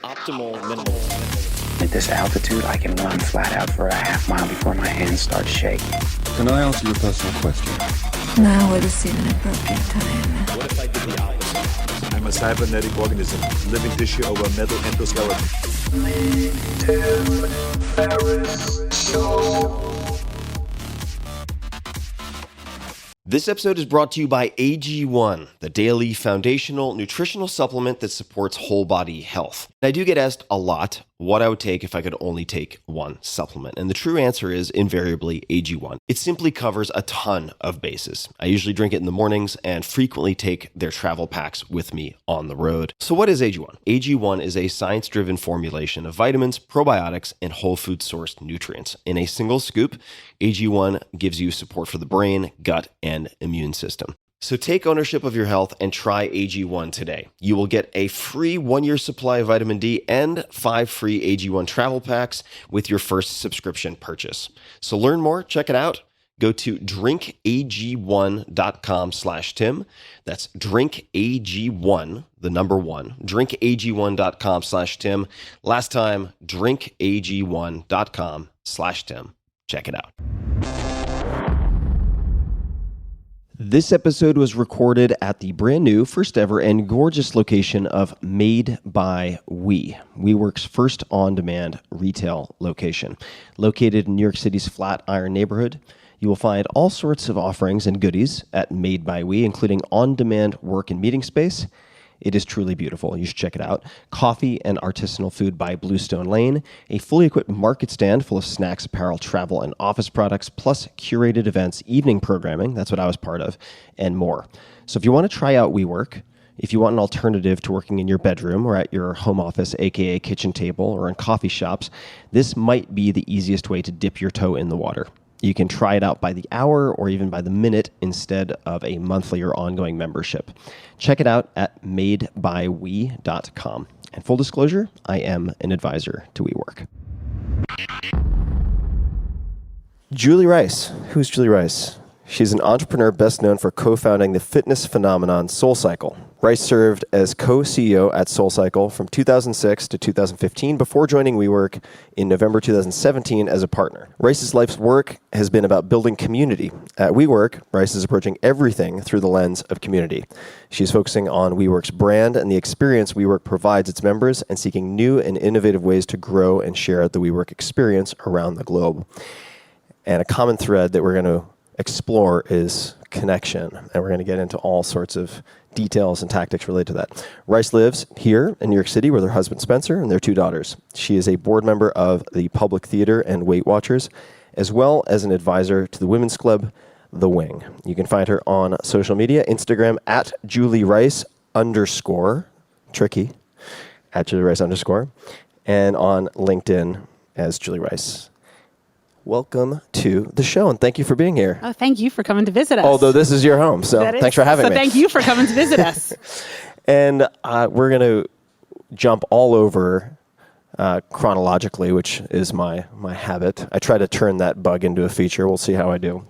optimal minimal. At this altitude, I can run flat out for a half mile before my hands start shaking. Can I answer your personal question? Now would seem an appropriate time. What if I did the opposite? I'm a cybernetic organism, living tissue over a metal endoskeleton. This episode is brought to you by AG1, the daily foundational nutritional supplement that supports whole body health. I do get asked a lot what I would take if I could only take one supplement. And the true answer is invariably AG1. It simply covers a ton of bases. I usually drink it in the mornings and frequently take their travel packs with me on the road. So what is AG1? AG1 is a science-driven formulation of vitamins, probiotics, and whole food sourced nutrients. In a single scoop, AG1 gives you support for the brain, gut, and immune system. So take ownership of your health and try AG1 today. You will get a free 1-year supply of vitamin D and 5 free AG1 travel packs with your first subscription purchase. So learn more, check it out. Go to drinkag1.com/Tim. That's drinkag1, the number 1, drinkag1.com/Tim. Last time, drinkag1.com/Tim. Check it out. This episode was recorded at the brand new, first ever, and gorgeous location of Made by WeWork's first on-demand retail location. Located in New York City's Flatiron neighborhood, you will find all sorts of offerings and goodies at Made by We, including on-demand work and meeting space. It is truly beautiful. You should check it out. Coffee and artisanal food by Bluestone Lane, a fully equipped market stand full of snacks, apparel, travel, and office products, plus curated events, evening programming, that's what I was part of, and more. So if you want to try out WeWork, if you want an alternative to working in your bedroom or at your home office, aka kitchen table, or in coffee shops, this might be the easiest way to dip your toe in the water. You can try it out by the hour or even by the minute instead of a monthly or ongoing membership. Check it out at madebywe.com. And full disclosure, I am an advisor to WeWork. Julie Rice. Who's Julie Rice? She's an entrepreneur best known for co-founding the fitness phenomenon SoulCycle. Rice served as co-CEO at SoulCycle from 2006 to 2015 before joining WeWork in November 2017 as a partner. Rice's life's work has been about building community. At WeWork, Rice is approaching everything through the lens of community. She's focusing on WeWork's brand and the experience WeWork provides its members and seeking new and innovative ways to grow and share the WeWork experience around the globe. And a common thread that we're going to explore is connection, and we're going to get into all sorts of details and tactics related to that. Rice lives here in New York City with her husband Spencer and their 2 daughters. She is a board member of the Public Theater and Weight Watchers, as well as an advisor to the women's club, The Wing. You can find her on social media, Instagram at @JulieRice_, tricky, @JulieRice_, and on LinkedIn as Julie Rice. Welcome to the show, and thank you for being here. Oh, thank you for coming to visit us. Although this is your home, so thanks for having me. So thank you for coming to visit us. And we're going to jump all over chronologically, which is my habit. I try to turn that bug into a feature. We'll see how I do.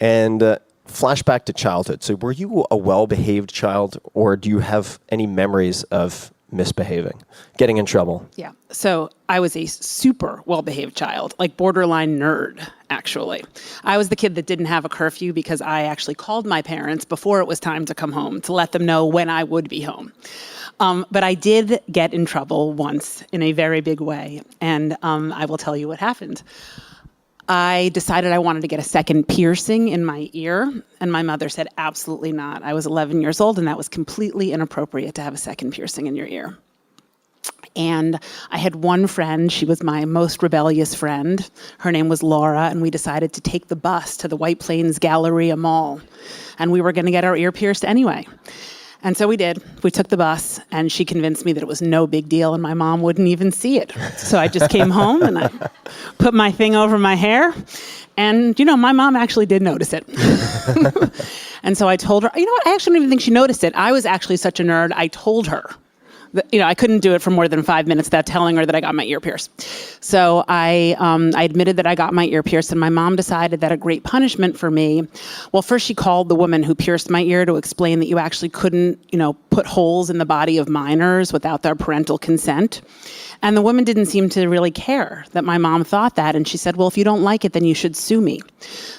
And flashback to childhood. So were you a well-behaved child, or do you have any memories of misbehaving, getting in trouble? Yeah. So I was a super well-behaved child, like borderline nerd, actually. I was the kid that didn't have a curfew because I actually called my parents before it was time to come home to let them know when I would be home. But I did get in trouble once in a very big way, and I will tell you what happened. I decided I wanted to get a second piercing in my ear, and my mother said, absolutely not. I was 11 years old, and that was completely inappropriate to have a second piercing in your ear. And I had one friend, she was my most rebellious friend. Her name was Laura, and we decided to take the bus to the White Plains Galleria Mall. And we were going to get our ear pierced anyway. And so we did. We took the bus, and she convinced me that it was no big deal, and my mom wouldn't even see it. So I just came home, and I put my thing over my hair, and, my mom actually did notice it. And so I told her, I actually don't even think she noticed it. I was actually such a nerd, I told her I couldn't do it for more than 5 minutes without telling her that I got my ear pierced. So I admitted that I got my ear pierced, and my mom decided that a great punishment for me, well, first she called the woman who pierced my ear to explain that you actually couldn't, put holes in the body of minors without their parental consent. And the woman didn't seem to really care that my mom thought that. And she said, well, if you don't like it, then you should sue me.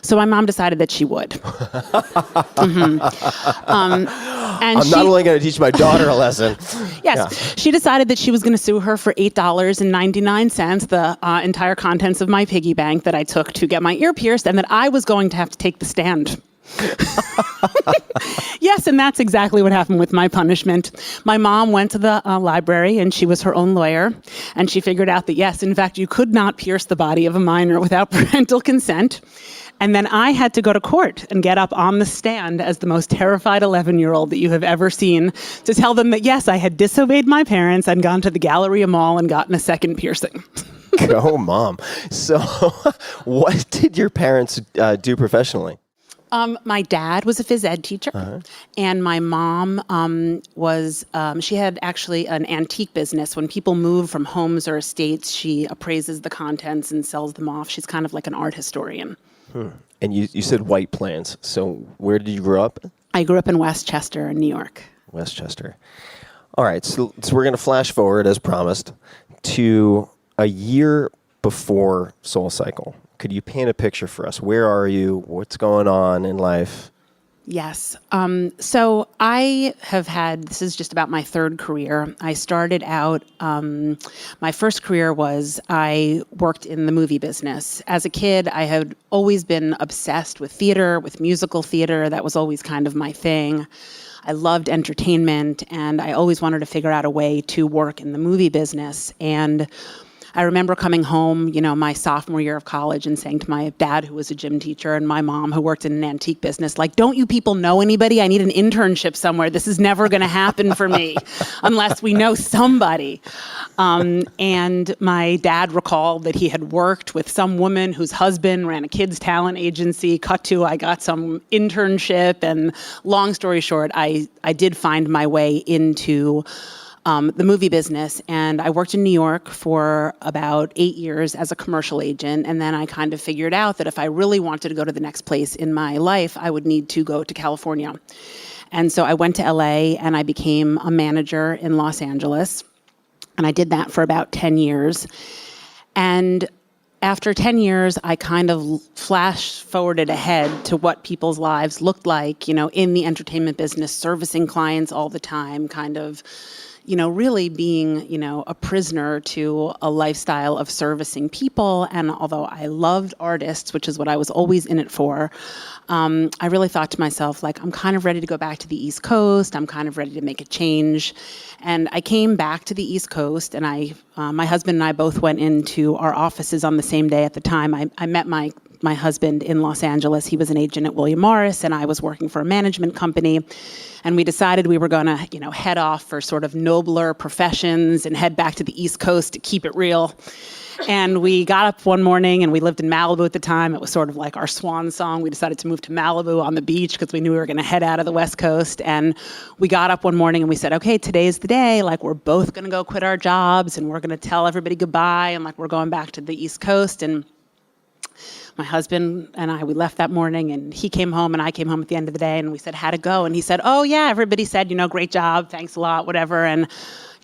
So my mom decided that she would. And I'm not only going to teach my daughter a lesson. Yes. She decided that she was going to sue her for $8.99, the entire contents of my piggy bank that I took to get my ear pierced, and that I was going to have to take the stand. Yes, and that's exactly what happened with my punishment. My mom went to the library, and she was her own lawyer, and she figured out that, yes, in fact, you could not pierce the body of a minor without parental consent. And then I had to go to court and get up on the stand as the most terrified 11-year-old that you have ever seen to tell them that, yes, I had disobeyed my parents and gone to the Galleria Mall and gotten a second piercing. Go, Mom. So what did your parents do professionally? My dad was a phys ed teacher, and my mom she had actually an antique business. When people move from homes or estates, she appraises the contents and sells them off. She's kind of like an art historian. And you said White Plains. So where did you grow up? I grew up in Westchester, in New York. Westchester. All right, so we're going to flash forward, as promised, to a year before SoulCycle. Could you paint a picture for us? Where are you? What's going on in life? Yes. So I have this is just about my third career. I started out, my first career was I worked in the movie business. As a kid, I had always been obsessed with theater, with musical theater. That was always kind of my thing. I loved entertainment, and I always wanted to figure out a way to work in the movie business. And I remember coming home, my sophomore year of college and saying to my dad, who was a gym teacher, and my mom, who worked in an antique business, like, don't you people know anybody? I need an internship somewhere. This is never going to happen for me unless we know somebody. And my dad recalled that he had worked with some woman whose husband ran a kids' talent agency. Cut to, I got some internship. And long story short, I did find my way into the movie business, and I worked in New York for about 8 years as a commercial agent, and then I kind of figured out that if I really wanted to go to the next place in my life, I would need to go to California. And so I went to LA, and I became a manager in Los Angeles, and I did that for about 10 years. And after 10 years, I kind of flash forwarded ahead to what people's lives looked like, in the entertainment business, servicing clients all the time, kind of really being, a prisoner to a lifestyle of servicing people. And although I loved artists, which is what I was always in it for, I really thought to myself, I'm kind of ready to go back to the East Coast. I'm kind of ready to make a change. And I came back to the East Coast, and my husband and I both went into our offices on the same day. At the time, I met my husband in Los Angeles. He was an agent at William Morris, and I was working for a management company. And we decided we were going to, head off for sort of nobler professions and head back to the East Coast to keep it real. And we got up one morning, and we lived in Malibu at the time. It was sort of like our swan song. We decided to move to Malibu on the beach because we knew we were going to head out of the West Coast. And we got up one morning and we said, okay, today's the day. We're both going to go quit our jobs, and we're going to tell everybody goodbye, and we're going back to the East Coast. And my husband and I, we left that morning, and he came home and I came home at the end of the day, and we said, how'd it go? And he said, oh yeah, everybody said, great job, thanks a lot, whatever. And,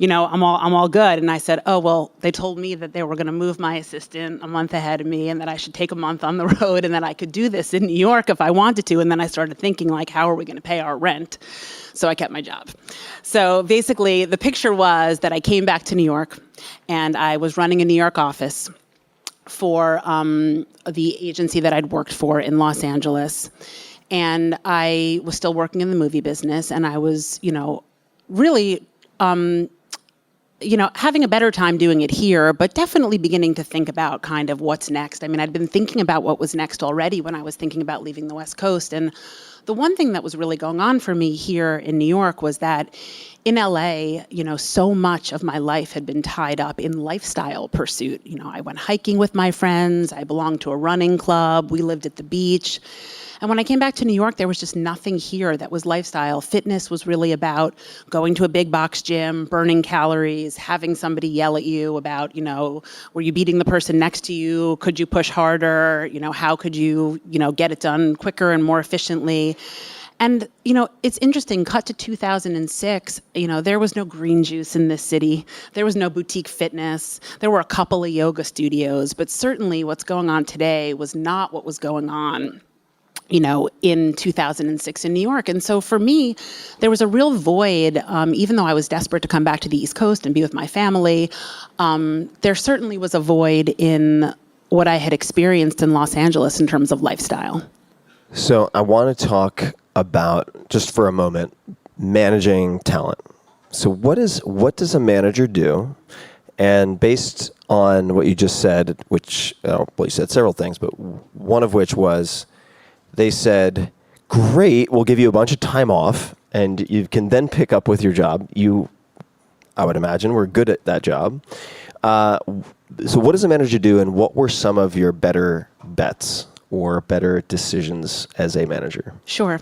I'm all good. And I said, oh, well, they told me that they were going to move my assistant a month ahead of me, and that I should take a month on the road, and that I could do this in New York if I wanted to. And then I started thinking, how are we going to pay our rent? So I kept my job. So basically the picture was that I came back to New York, and I was running a New York office for the agency that I'd worked for in Los Angeles. And I was still working in the movie business, and I was, really, having a better time doing it here, but definitely beginning to think about kind of what's next. I mean, I'd been thinking about what was next already when I was thinking about leaving the West Coast. And the one thing that was really going on for me here in New York was that in LA, so much of my life had been tied up in lifestyle pursuit. I went hiking with my friends. I belonged to a running club. We lived at the beach. And when I came back to New York, there was just nothing here that was lifestyle. Fitness was really about going to a big box gym, burning calories, having somebody yell at you about, were you beating the person next to you? Could you push harder? How could you, get it done quicker and more efficiently? And, it's interesting, cut to 2006, there was no green juice in this city. There was no boutique fitness. There were a couple of yoga studios, but certainly what's going on today was not what was going on in 2006 in New York. And so for me, there was a real void, even though I was desperate to come back to the East Coast and be with my family, there certainly was a void in what I had experienced in Los Angeles in terms of lifestyle. So I want to talk about, just for a moment, managing talent. So what does a manager do? And based on what you just said, which, you said several things, but one of which was, they said, great, we'll give you a bunch of time off, and you can then pick up with your job. I would imagine, were good at that job. So what does a manager do, and what were some of your better bets or better decisions as a manager? Sure.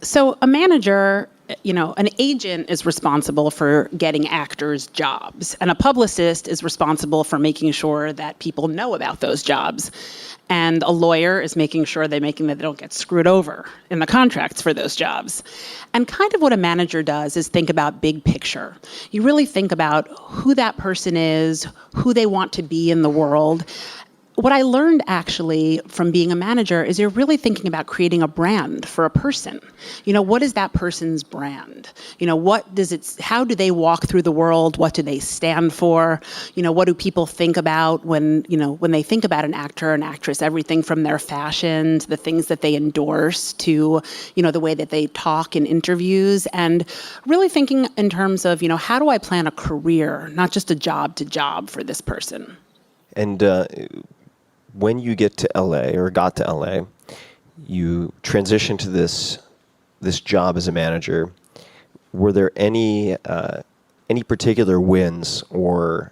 So a manager, an agent is responsible for getting actors jobs, and a publicist is responsible for making sure that people know about those jobs. And a lawyer is making sure that they don't get screwed over in the contracts for those jobs. And kind of what a manager does is think about big picture. You really think about who that person is, who they want to be in the world. What I learned actually from being a manager is you're really thinking about creating a brand for a person. What is that person's brand? How do they walk through the world? What do they stand for? What do people think about when they think about an actor or an actress, everything from their fashion to the things that they endorse to, the way that they talk in interviews, and really thinking in terms of, how do I plan a career, not just a job to job for this person? And when you get to LA, or got to LA, you transition to this job as a manager. Were there any particular wins or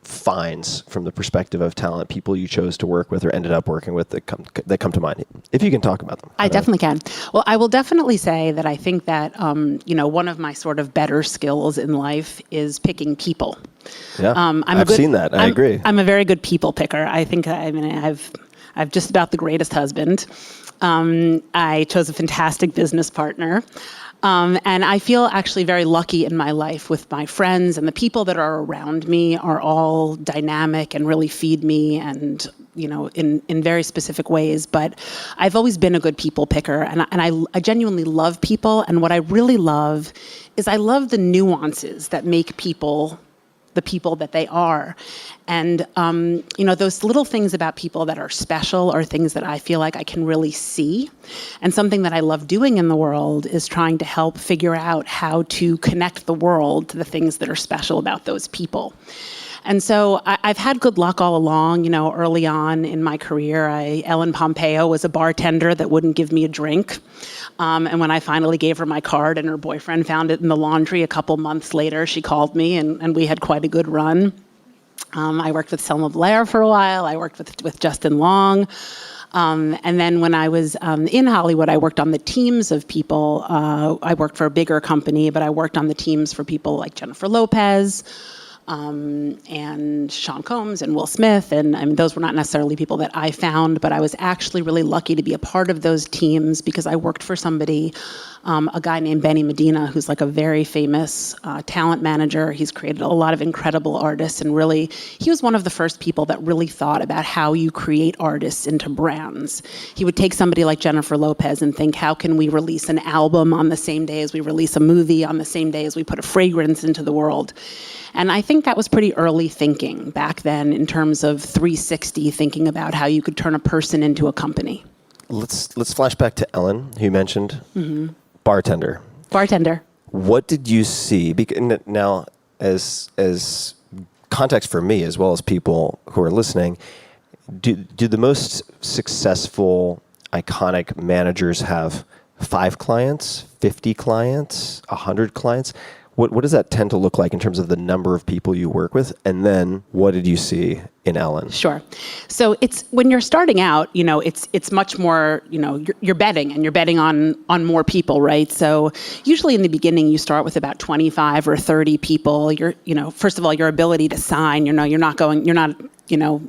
finds from the perspective of talent, people you chose to work with or ended up working with that come to mind? If you can talk about them. I definitely can. Well, I will definitely say that I think that one of my sort of better skills in life is picking people. Yeah, I've seen that. I agree. I'm a very good people picker. I think I've just about the greatest husband. I chose a fantastic business partner. And I feel actually very lucky in my life with my friends, and the people that are around me are all dynamic and really feed me and, in very specific ways. But I've always been a good people picker, and I genuinely love people. And what I really love is I love the nuances that make people the people that they are. And, those little things about people that are special are things that I feel like I can really see. And something that I love doing in the world is trying to help figure out how to connect the world to the things that are special about those people. And so I've had good luck all along. Early on in my career, Ellen Pompeo was a bartender that wouldn't give me a drink. And when I finally gave her my card and her boyfriend found it in the laundry a couple months later, she called me and we had quite a good run. I worked with Selma Blair for a while. I worked with Justin Long. And then when I was in Hollywood, I worked on the teams of people. I worked for a bigger company, but I worked on the teams for people like Jennifer Lopez, and Sean Combs and Will Smith. And those were not necessarily people that I found, but I was actually really lucky to be a part of those teams because I worked for somebody, a guy named Benny Medina, who's like a very famous talent manager. He's created a lot of incredible artists, and really, he was one of the first people that really thought about how you create artists into brands. He would take somebody like Jennifer Lopez and think, how can we release an album on the same day as we release a movie, on the same day as we put a fragrance into the world? And I think that was pretty early thinking back then in terms of 360, thinking about how you could turn a person into a company. Let's flash back to Ellen, who you mentioned. Mm-hmm. Bartender. What did you see? Now, as context for me, as well as people who are listening, do the most successful, iconic managers have 5 clients, 50 clients, 100 clients? What does that tend to look like in terms of the number of people you work with? And then what did you see in Ellen? Sure. So it's when you're starting out, it's much more, you're betting and you're betting on more people, right? So usually in the beginning, you start with about 25 or 30 people. First of all, your ability to sign, you're not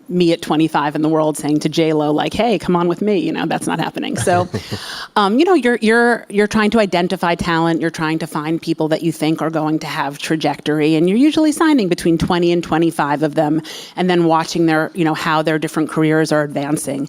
me at 25 in the world saying to J-Lo, like, hey, come on with me. That's not happening. So, you're trying to identify talent. You're trying to find people that you think are going to have trajectory. And you're usually signing between 20 and 25 of them and then watching how their different careers are advancing.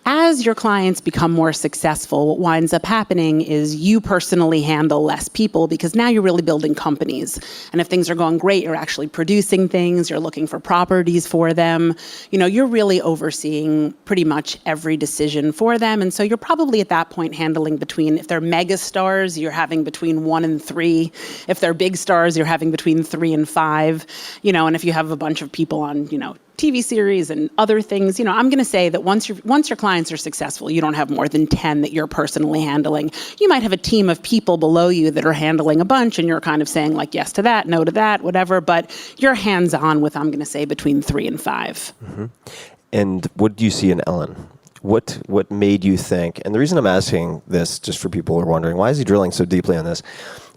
As your clients become more successful, what winds up happening is you personally handle less people because now you're really building companies. And if things are going great, you're actually producing things. You're looking for properties for them. You're really overseeing pretty much every decision for them. And so you're probably at that point handling between, if they're mega stars, you're having between 1 and 3. If they're big stars, you're having between 3 and 5. And if you have a bunch of people on, TV series and other things, I'm going to say that once your clients are successful, you don't have more than 10 that you're personally handling. You might have a team of people below you that are handling a bunch and you're kind of saying like yes to that, no to that, whatever, but you're hands-on with, I'm going to say, between 3 and 5. Mm-hmm. And what do you see in Ellen? What made you think, and the reason I'm asking this, just for people who are wondering, why is he drilling so deeply on this,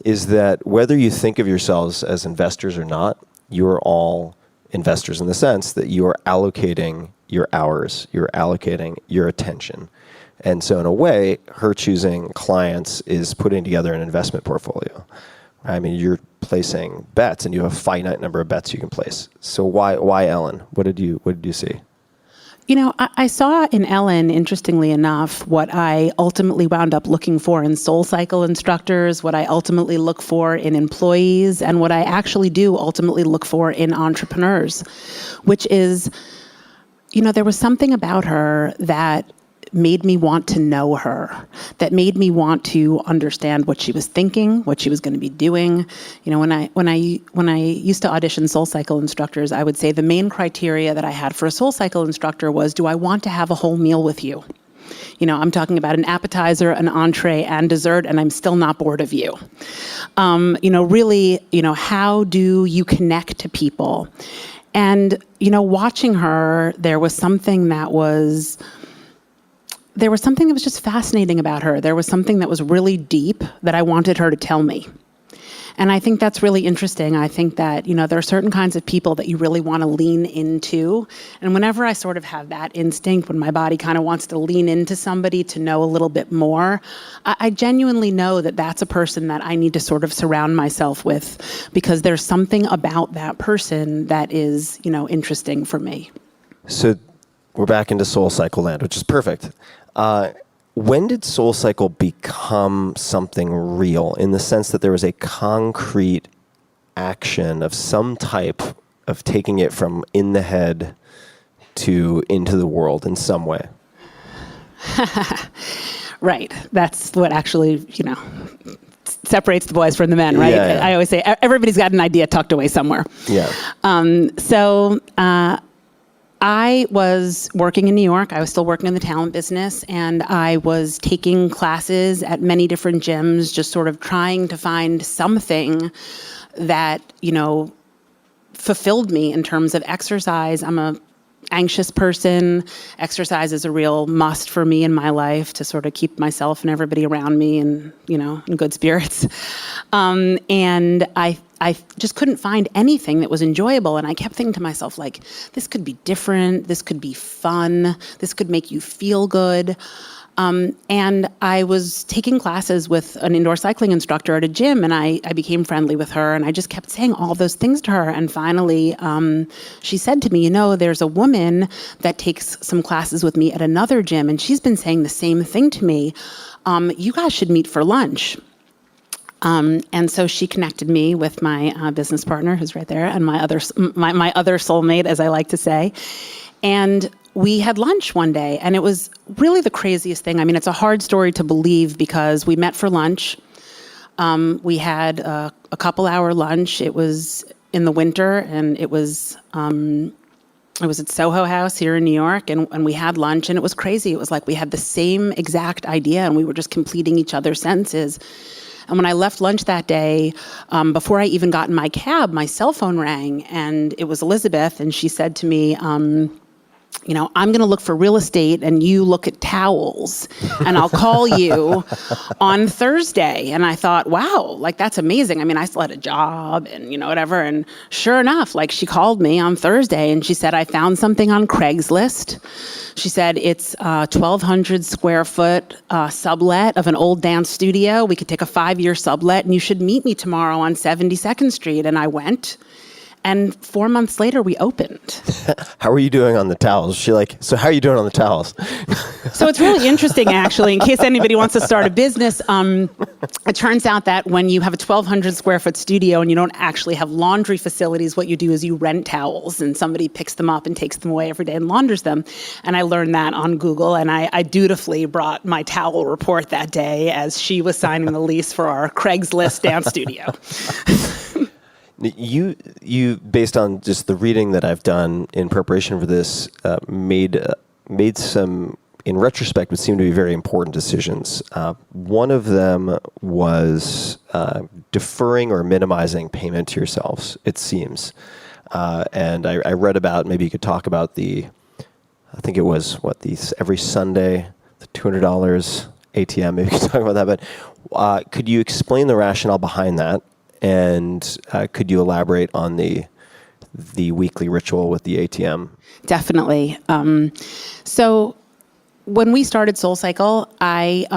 is that whether you think of yourselves as investors or not, you're all investors in the sense that you are allocating your hours, you're allocating your attention. And so in a way, her choosing clients is putting together an investment portfolio. I mean, you're placing bets and you have a finite number of bets you can place. So why Ellen? What did you see? I saw in Ellen, interestingly enough, what I ultimately wound up looking for in SoulCycle instructors, what I ultimately look for in employees, and what I actually do ultimately look for in entrepreneurs, which is, there was something about her that made me want to know her, that made me want to understand what she was thinking, what she was going to be doing. When I used to audition SoulCycle instructors, I would say the main criteria that I had for a SoulCycle instructor was, do I want to have a whole meal with you? I'm talking about an appetizer, an entree, and dessert, and I'm still not bored of you. Really, how do you connect to people? And, watching her, there was something that was just fascinating about her. There was something that was really deep that I wanted her to tell me. And I think that's really interesting. I think that, there are certain kinds of people that you really want to lean into. And whenever I sort of have that instinct, when my body kind of wants to lean into somebody to know a little bit more, I genuinely know that that's a person that I need to sort of surround myself with, because there's something about that person that is, interesting for me. So we're back into SoulCycle land, which is perfect. When did SoulCycle become something real, in the sense that there was a concrete action of some type of taking it from in the head to into the world in some way? Right. That's what actually, separates the boys from the men, right? Yeah. I always say everybody's got an idea tucked away somewhere. Yeah. I was working in New York. I was still working in the talent business, and I was taking classes at many different gyms, just sort of trying to find something that, fulfilled me in terms of exercise. I'm a anxious person. Exercise is a real must for me in my life to sort of keep myself and everybody around me in good spirits. And I just couldn't find anything that was enjoyable. And I kept thinking to myself, like, this could be different. This could be fun. This could make you feel good. And I was taking classes with an indoor cycling instructor at a gym, and I became friendly with her, and I just kept saying all those things to her. And finally, she said to me, there's a woman that takes some classes with me at another gym, and she's been saying the same thing to me. You guys should meet for lunch. And so she connected me with my business partner, who's right there, and my other soulmate, as I like to say. And we had lunch one day, and it was really the craziest thing. I mean, it's a hard story to believe, because we met for lunch. We had a couple-hour lunch. It was in the winter, and it was I was at Soho House here in New York, and we had lunch, and it was crazy. It was like we had the same exact idea, and we were just completing each other's sentences. And when I left lunch that day, before I even got in my cab, my cell phone rang, and it was Elizabeth, and she said to me, I'm going to look for real estate and you look at towels, and I'll call you on Thursday. And I thought, wow, like that's amazing. I mean, I still had a job and, whatever. And sure enough, like she called me on Thursday and she said, I found something on Craigslist. She said, it's a 1,200 square foot sublet of an old dance studio. We could take a 5-year sublet and you should meet me tomorrow on 72nd Street. And I went. And 4 months later, we opened. How are you doing on the towels? So how are you doing on the towels? So it's really interesting, actually, in case anybody wants to start a business. It turns out that when you have a 1,200 square foot studio and you don't actually have laundry facilities, what you do is you rent towels and somebody picks them up and takes them away every day and launders them. And I learned that on Google, and I dutifully brought my towel report that day as she was signing the lease for our Craigslist dance studio. You, based on just the reading that I've done in preparation for this, made some, in retrospect, would seem to be very important decisions. One of them was deferring or minimizing payment to yourselves, it seems. And I read about, maybe you could talk about I think it was, every Sunday, the $200 ATM, maybe you could talk about that. But could you explain the rationale behind that? And could you elaborate on the weekly ritual with the ATM? Definitely. So when we started SoulCycle, I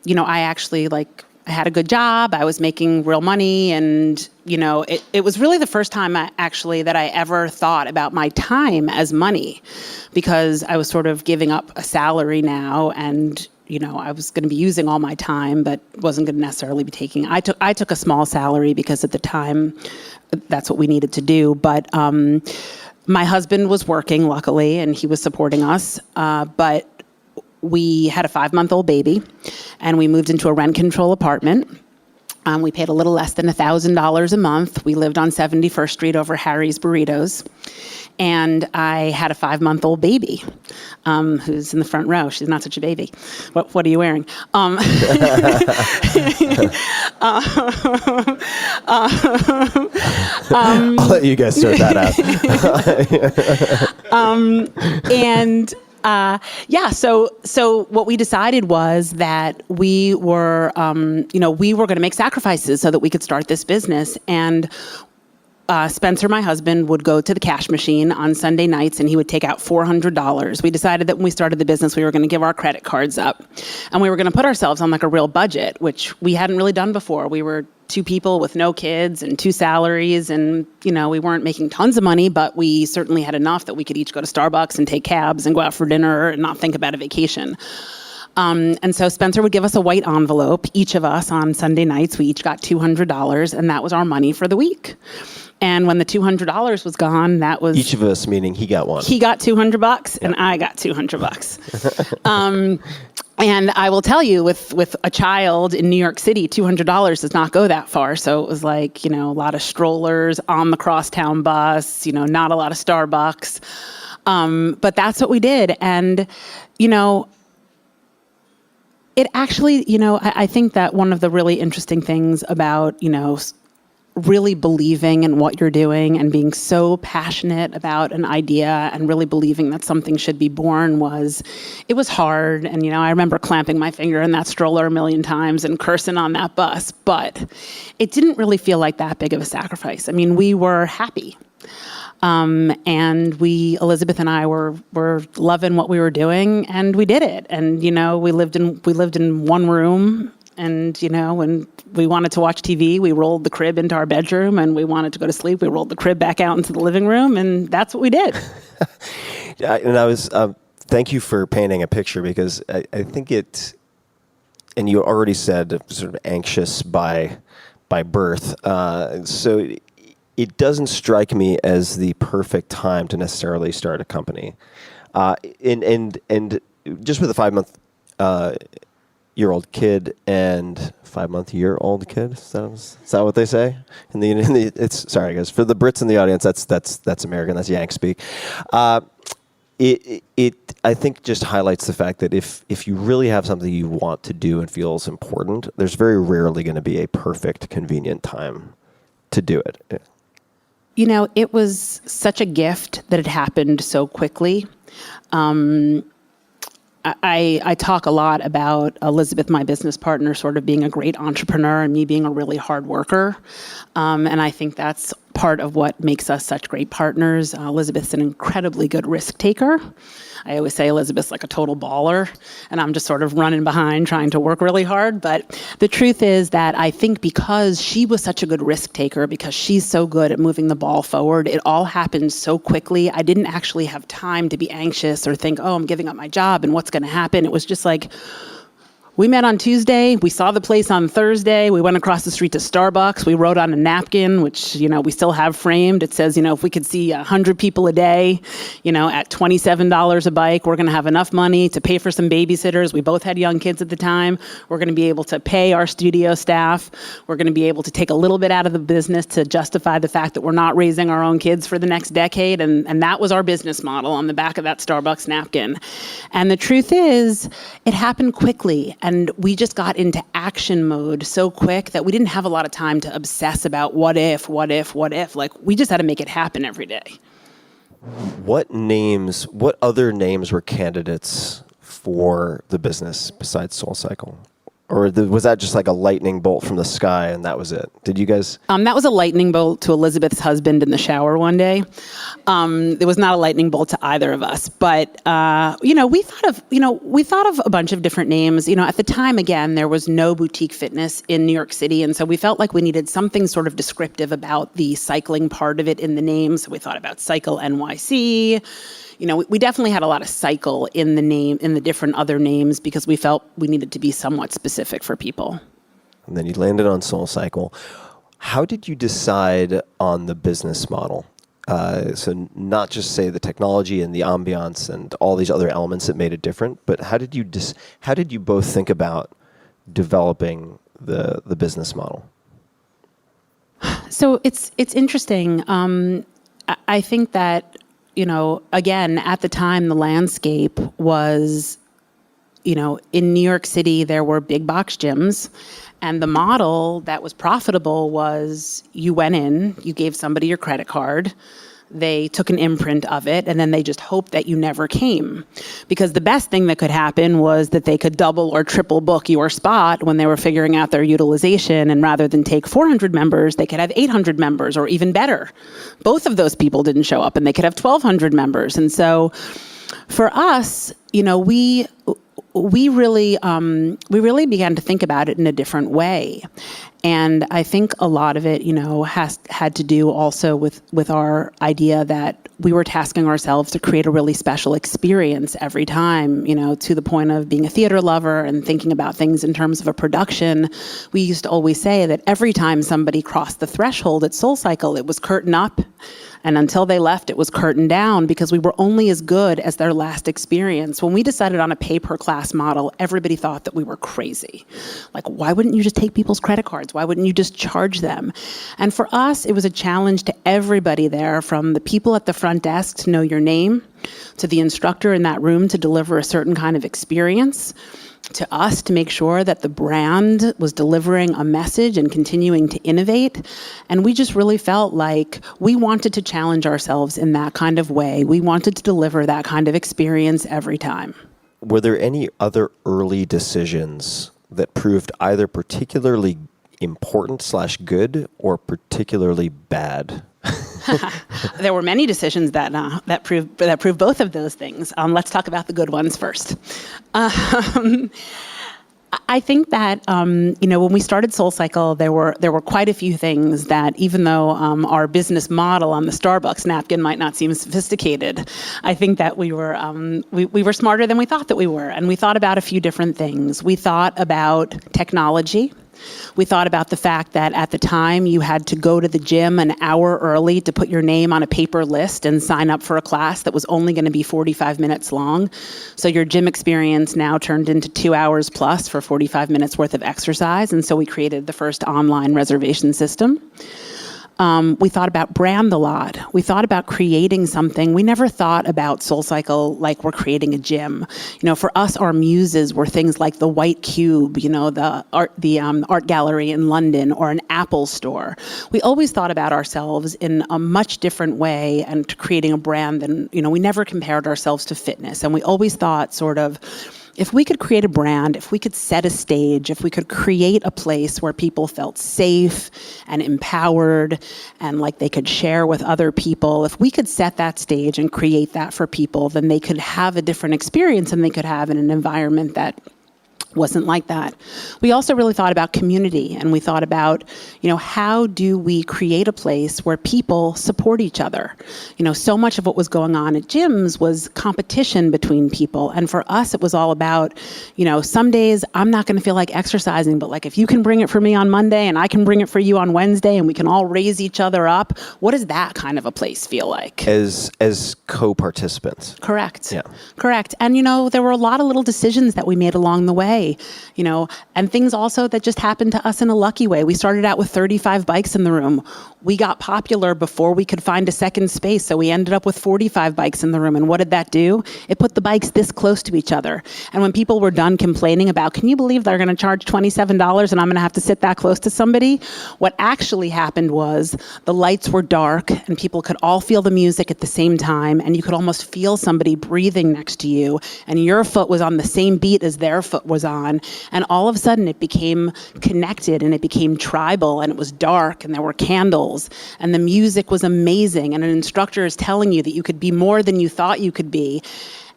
actually I had a good job. I was making real money, and it was really the first time that I ever thought about my time as money, because I was sort of giving up a salary now, and I was going to be using all my time, but wasn't going to necessarily be taking. I took a small salary because at the time, that's what we needed to do. But my husband was working, luckily, and he was supporting us. But we had a 5-month-old baby, and we moved into a rent control apartment. We paid a little less than $1,000 a month. We lived on 71st Street over Harry's Burritos. And I had a 5-month-old baby who's in the front row. She's not such a baby. What are you wearing? I'll let you guys sort that out. So what we decided was that we were going to make sacrifices so that we could start this business. And Spencer, my husband, would go to the cash machine on Sunday nights and he would take out $400. We decided that when we started the business, we were going to give our credit cards up and we were going to put ourselves on a real budget, which we hadn't really done before. We were 2 people with no kids and 2 salaries, and we weren't making tons of money, but we certainly had enough that we could each go to Starbucks and take cabs and go out for dinner and not think about a vacation. And so Spencer would give us a white envelope, each of us on Sunday nights. We each got $200, and that was our money for the week. And when the $200 was gone, that was... Each of us, meaning he got one. He got $200, and I got $200. And I will tell you, with a child in New York City, $200 does not go that far. So it was a lot of strollers on the crosstown bus, not a lot of Starbucks. But that's what we did. And, it actually, I think that one of the really interesting things about, really believing in what you're doing and being so passionate about an idea and really believing that something should be born it was hard. And, I remember clamping my finger in that stroller a million times and cursing on that bus, but it didn't really feel like that big of a sacrifice. I mean, we were happy. And Elizabeth and I were loving what we were doing, and we did it. And, we lived in one room. And, when we wanted to watch TV, we rolled the crib into our bedroom, and we wanted to go to sleep, we rolled the crib back out into the living room, and that's what we did. And I was, thank you for painting a picture, because I think and you already said sort of anxious by birth. So it doesn't strike me as the perfect time to necessarily start a company. And just with a 5-month 5-month-year-old kid and 5-month-year-old kid. Is that what they say? It's sorry guys for the Brits in the audience. That's American. That's Yank speak. It I think just highlights the fact that if you really have something you want to do and feels important, there's very rarely going to be a perfect, convenient time to do it. You know, it was such a gift that it happened so quickly. I talk a lot about Elizabeth, my business partner, sort of being a great entrepreneur and me being a really hard worker. And I think that's part of what makes us such great partners. Elizabeth's an incredibly good risk taker. I always say Elizabeth's like a total baller, and I'm just sort of running behind trying to work really hard. But the truth is that I think because she was such a good risk taker, because she's so good at moving the ball forward, it all happened so quickly. I didn't actually have time to be anxious or think, oh, I'm giving up my job and what's going to happen. It was just like, we met on Tuesday. We saw the place on Thursday. We went across the street to Starbucks. We wrote on a napkin, which, we still have framed. It says, if we could see 100 people a day, at $27 a bike, we're going to have enough money to pay for some babysitters. We both had young kids at the time. We're going to be able to pay our studio staff. We're going to be able to take a little bit out of the business to justify the fact that we're not raising our own kids for the next decade. And that was our business model on the back of that Starbucks napkin. And the truth is, it happened quickly. And we just got into action mode so quick that we didn't have a lot of time to obsess about what if. Like, we just had to make it happen every day. What other names were candidates for the business besides SoulCycle? Or was that just like a lightning bolt from the sky and that was it? Did you guys? That was a lightning bolt to Elizabeth's husband in the shower one day. It was not a lightning bolt to either of us. But, we thought of a bunch of different names. At the time, again, there was no boutique fitness in New York City. And so we felt like we needed something sort of descriptive about the cycling part of it in the name. So we thought about Cycle NYC. We definitely had a lot of cycle in the name, in the different other names, because we felt we needed to be somewhat specific for people. And then you landed on SoulCycle. How did you decide on the business model? So not just say the technology and the ambiance and all these other elements that made it different, but how did you both think about developing the business model? So it's interesting. I think that, again, at the time, the landscape was, in New York City, there were big box gyms. And the model that was profitable was you went in, you gave somebody your credit card, they took an imprint of it, and then they just hoped that you never came. Because the best thing that could happen was that they could double or triple book your spot when they were figuring out their utilization, and rather than take 400 members, they could have 800 members, or even better. Both of those people didn't show up, and they could have 1,200 members. And so for us, we really began to think about it in a different way. And I think a lot of it, had to do also with our idea that we were tasking ourselves to create a really special experience every time, to the point of being a theater lover and thinking about things in terms of a production. We used to always say that every time somebody crossed the threshold at SoulCycle, it was curtain up. And until they left, it was curtain down, because we were only as good as their last experience. When we decided on a pay-per-class model, everybody thought that we were crazy. Like, why wouldn't you just take people's credit cards? Why wouldn't you just charge them? And for us, it was a challenge to everybody there, from the people at the front desk to know your name, to the instructor in that room to deliver a certain kind of experience, to us to make sure that the brand was delivering a message and continuing to innovate. And we just really felt like we wanted to challenge ourselves in that kind of way. We wanted to deliver that kind of experience every time. Were there any other early decisions that proved either particularly important / good or particularly bad? There were many decisions that proved both of those things. Let's talk about the good ones first. I think that when we started SoulCycle, there were quite a few things that, even though our business model on the Starbucks napkin might not seem sophisticated, I think that we were smarter than we thought that we were, and we thought about a few different things. We thought about technology. We thought about the fact that at the time you had to go to the gym an hour early to put your name on a paper list and sign up for a class that was only going to be 45 minutes long. So your gym experience now turned into 2 hours plus for 45 minutes worth of exercise. And so we created the first online reservation system. We thought about brand a lot. We thought about creating something. We never thought about SoulCycle like we're creating a gym. For us, our muses were things like the White Cube, the art gallery in London, or an Apple store. We always thought about ourselves in a much different way and creating a brand than, we never compared ourselves to fitness. And we always thought sort of, if we could create a brand, if we could set a stage, if we could create a place where people felt safe and empowered and like they could share with other people, if we could set that stage and create that for people, then they could have a different experience than they could have in an environment that wasn't like that. We also really thought about community, and we thought about, how do we create a place where people support each other? So much of what was going on at gyms was competition between people. And for us, it was all about, some days I'm not going to feel like exercising, but like if you can bring it for me on Monday and I can bring it for you on Wednesday and we can all raise each other up, what does that kind of a place feel like? As co-participants. Correct. Yeah. Correct. And, there were a lot of little decisions that we made along the way. And things also that just happened to us in a lucky way. We started out with 35 bikes in the room. We got popular before we could find a second space, so we ended up with 45 bikes in the room. And what did that do? It put the bikes this close to each other. And when people were done complaining about, can you believe they're going to charge $27 and I'm going to have to sit that close to somebody? What actually happened was the lights were dark and people could all feel the music at the same time, and you could almost feel somebody breathing next to you, and your foot was on the same beat as their foot was on. And all of a sudden it became connected and it became tribal, and it was dark and there were candles and the music was amazing, and an instructor is telling you that you could be more than you thought you could be.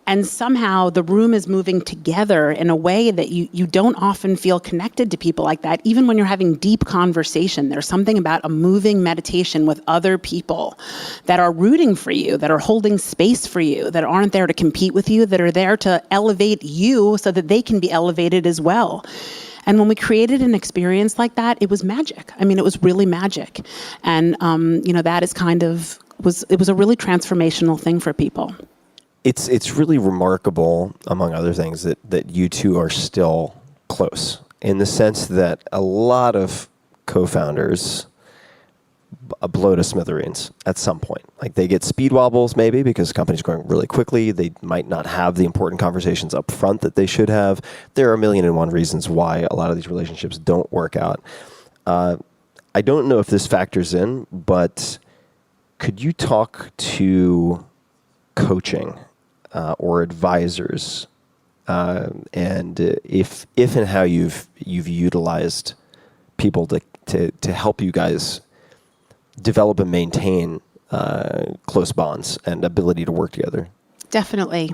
And somehow the room is moving together in a way that you don't often feel connected to people like that. Even when you're having deep conversation, there's something about a moving meditation with other people that are rooting for you, that are holding space for you, that aren't there to compete with you, that are there to elevate you so that they can be elevated as well. And when we created an experience like that, it was magic. I mean, it was really magic. And, that is it was a really transformational thing for people. It's really remarkable, among other things, that you two are still close, in the sense that a lot of co-founders blow to smithereens at some point. Like, they get speed wobbles maybe because the company's growing really quickly. They might not have the important conversations up front that they should have. There are a million and one reasons why a lot of these relationships don't work out. I don't know if this factors in, but could you talk to coaching or advisors, and if and how you've utilized people to help you guys develop and maintain close bonds and ability to work together? Definitely.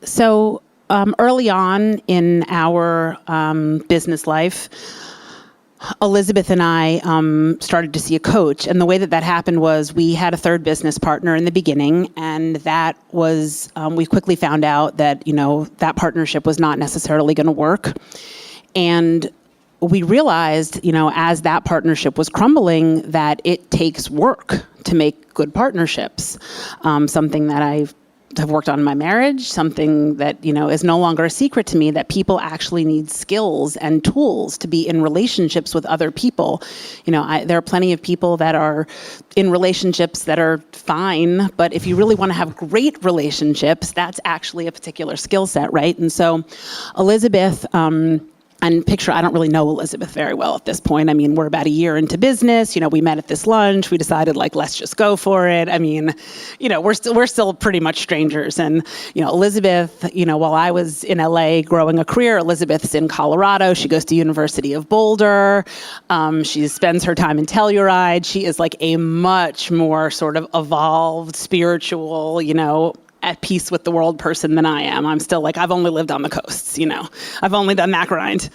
So early on in our business life, Elizabeth and I started to see a coach. And the way that happened was we had a third business partner in the beginning, and that was, we quickly found out that, that partnership was not necessarily going to work. And we realized, as that partnership was crumbling, that it takes work to make good partnerships. Something that I have worked on in my marriage, something that, is no longer a secret to me, that people actually need skills and tools to be in relationships with other people. There are plenty of people that are in relationships that are fine, but if you really want to have great relationships, that's actually a particular skill set, right? And so Elizabeth, and picture, I don't really know Elizabeth very well at this point. I mean, we're about a year into business. We met at this lunch. We decided, let's just go for it. I mean, we're still pretty much strangers. And, Elizabeth, while I was in LA growing a career, Elizabeth's in Colorado. She goes to University of Boulder. She spends her time in Telluride. She is like a much more sort of evolved, spiritual, at peace with the world person than I am. I'm still I've only lived on the coasts, I've only done that grind.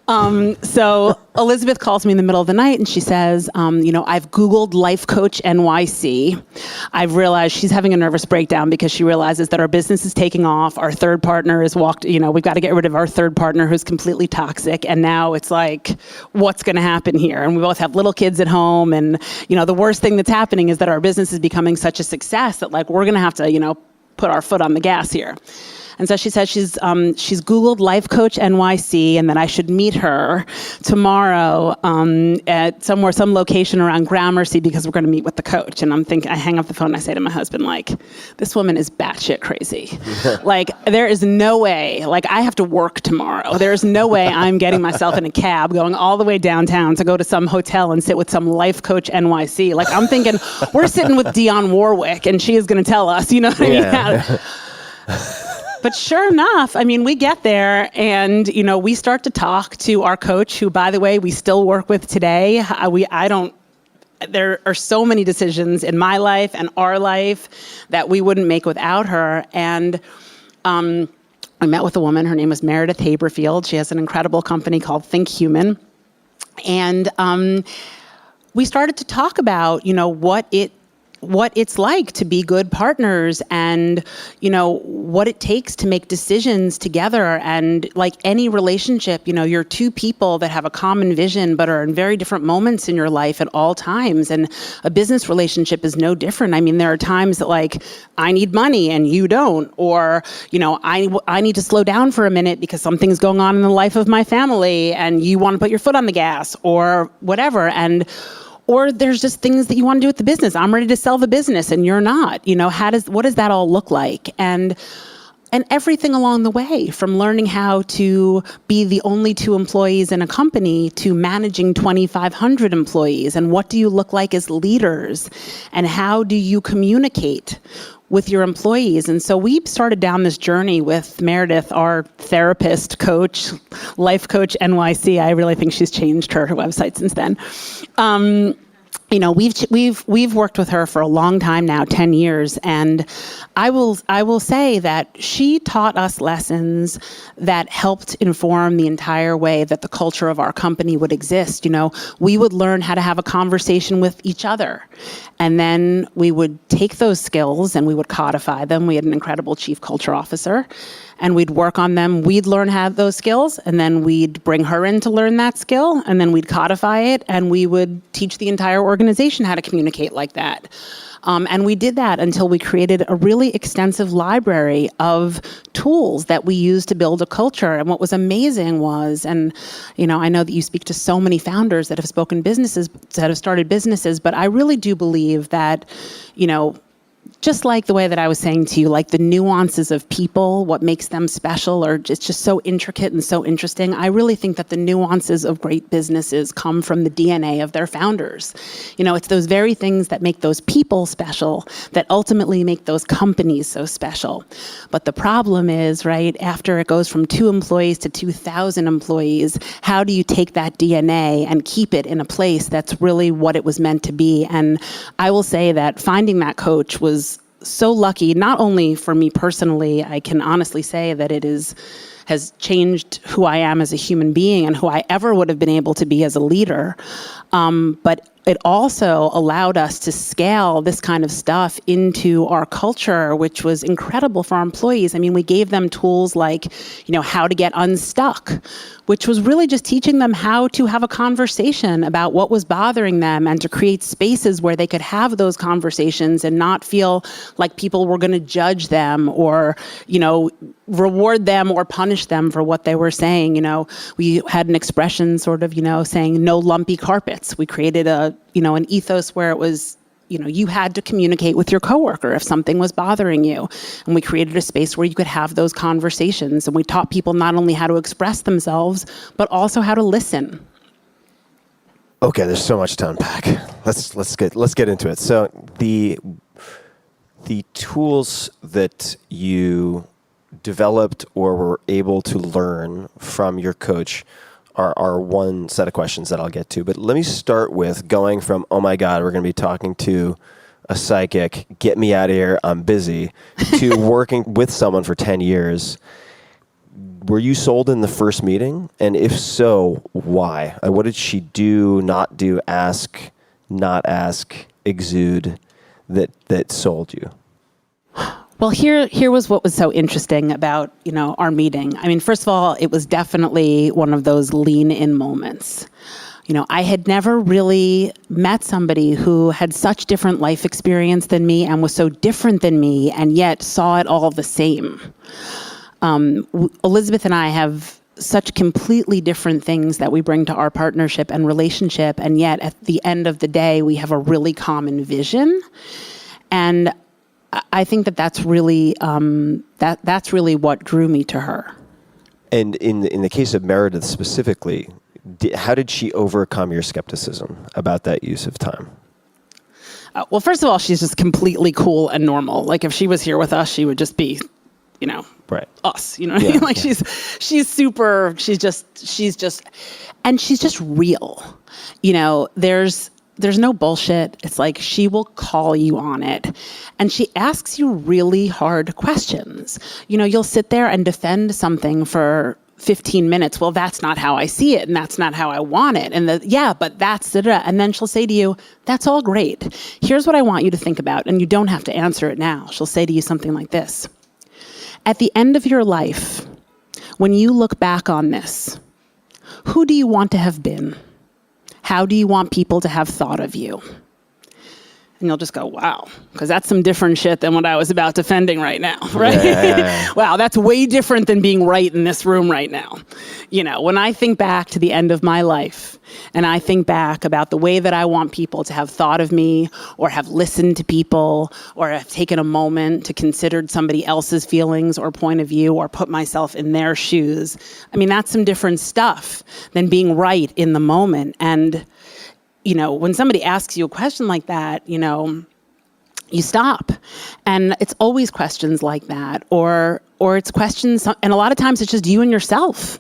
So Elizabeth calls me in the middle of the night and she says, I've Googled life coach NYC. I've realized she's having a nervous breakdown because she realizes that our business is taking off. Our third partner has walked, we've got to get rid of our third partner who's completely toxic. And now it's like, what's going to happen here? And we both have little kids at home. And, the worst thing that's happening is that our business is becoming such a success that like, we're going to have to, put our foot on the gas here. And so she says she's Googled Life Coach NYC and that I should meet her tomorrow at some location around Gramercy because we're going to meet with the coach. And I hang up the phone and I say to my husband, like, this woman is batshit crazy. Like, there is no way, like, I have to work tomorrow. There's no way I'm getting myself in a cab going all the way downtown to go to some hotel and sit with some Life Coach NYC. Like, I'm thinking, we're sitting with Dionne Warwick and she is going to tell us, you know what I mean? But sure enough, we get there and, we start to talk to our coach, who, by the way, we still work with today. There are so many decisions in my life and our life that we wouldn't make without her. And I met with a woman. Her name was Meredith Haberfield. She has an incredible company called Think Human. And we started to talk about, what it's like to be good partners and, what it takes to make decisions together. And like any relationship, you're two people that have a common vision, but are in very different moments in your life at all times. And a business relationship is no different. There are times that like, I need money and you don't, or, I need to slow down for a minute because something's going on in the life of my family and you want to put your foot on the gas or whatever. Or there's just things that you want to do with the business. I'm ready to sell the business and you're not. What does that all look like? And everything along the way, from learning how to be the only two employees in a company to managing 2,500 employees. And what do you look like as leaders? And how do you communicate with your employees? And so we started down this journey with Meredith, our therapist, coach, life coach NYC. I really think she's changed her website since then. We've worked with her for a long time now, 10 years, and I will say that she taught us lessons that helped inform the entire way that the culture of our company would exist. We would learn how to have a conversation with each other, and then we would take those skills and we would codify them. We had an incredible chief culture officer, and we'd work on them. We'd learn how those skills, and then we'd bring her in to learn that skill, and then we'd codify it, and we would teach the entire organization how to communicate like that. And we did that until we created a really extensive library of tools that we used to build a culture. And what was amazing was, and I know that you speak to so many founders that have started businesses, but I really do believe that, just like the way that I was saying to you, like the nuances of people, what makes them special, or it's just so intricate and so interesting. I really think that the nuances of great businesses come from the DNA of their founders. It's those very things that make those people special that ultimately make those companies so special. But the problem is, right, after it goes from 2 employees to 2,000 employees, how do you take that DNA and keep it in a place that's really what it was meant to be? And I will say that finding that coach was so lucky, not only for me personally. I can honestly say that it has changed who I am as a human being and who I ever would have been able to be as a leader. But it also allowed us to scale this kind of stuff into our culture, which was incredible for our employees. We gave them tools like, how to get unstuck, which was really just teaching them how to have a conversation about what was bothering them and to create spaces where they could have those conversations and not feel like people were going to judge them or, reward them or punish them for what they were saying. We had an expression sort of, saying no lumpy carpets. We created an ethos where it was, you had to communicate with your coworker if something was bothering you. And we created a space where you could have those conversations. And we taught people not only how to express themselves, but also how to listen. Okay, there's so much to unpack. Let's get into it. So the tools that you developed or were able to learn from your coach are one set of questions that I'll get to. But let me start with going from, oh my God, we're going to be talking to a psychic, get me out of here, I'm busy, to working with someone for 10 years. were you sold in the first meeting? And if so, why? What did she do, not do, ask, not ask, exude that sold you? Well, here was what was so interesting about, our meeting. I mean, first of all, it was definitely one of those lean in moments. I had never really met somebody who had such different life experience than me and was so different than me and yet saw it all the same. Elizabeth and I have such completely different things that we bring to our partnership and relationship, and yet at the end of the day, we have a really common vision. And I think that's really that's really what drew me to her. And in the case of Meredith specifically, how did she overcome your skepticism about that use of time? Well, first of all, she's just completely cool and normal. Like if she was here with us, she would just be, right. Us. You know what I mean? Like she's super. She's just real. There's no bullshit. It's like she will call you on it. And she asks you really hard questions. You'll sit there and defend something for 15 minutes. Well, that's not how I see it, and that's not how I want it. And but that's da-da. And then she'll say to you, that's all great. Here's what I want you to think about. And you don't have to answer it now. She'll say to you something like this. At the end of your life, when you look back on this, who do you want to have been? How do you want people to have thought of you? And you'll just go, wow, because that's some different shit than what I was about defending right now, right? Yeah. Wow, that's way different than being right in this room right now. When I think back to the end of my life, and I think back about the way that I want people to have thought of me, or have listened to people, or have taken a moment to consider somebody else's feelings or point of view, or put myself in their shoes. I mean, that's some different stuff than being right in the moment. And when somebody asks you a question like that, you stop. And it's always questions like that, or it's questions, and a lot of times it's just you and yourself.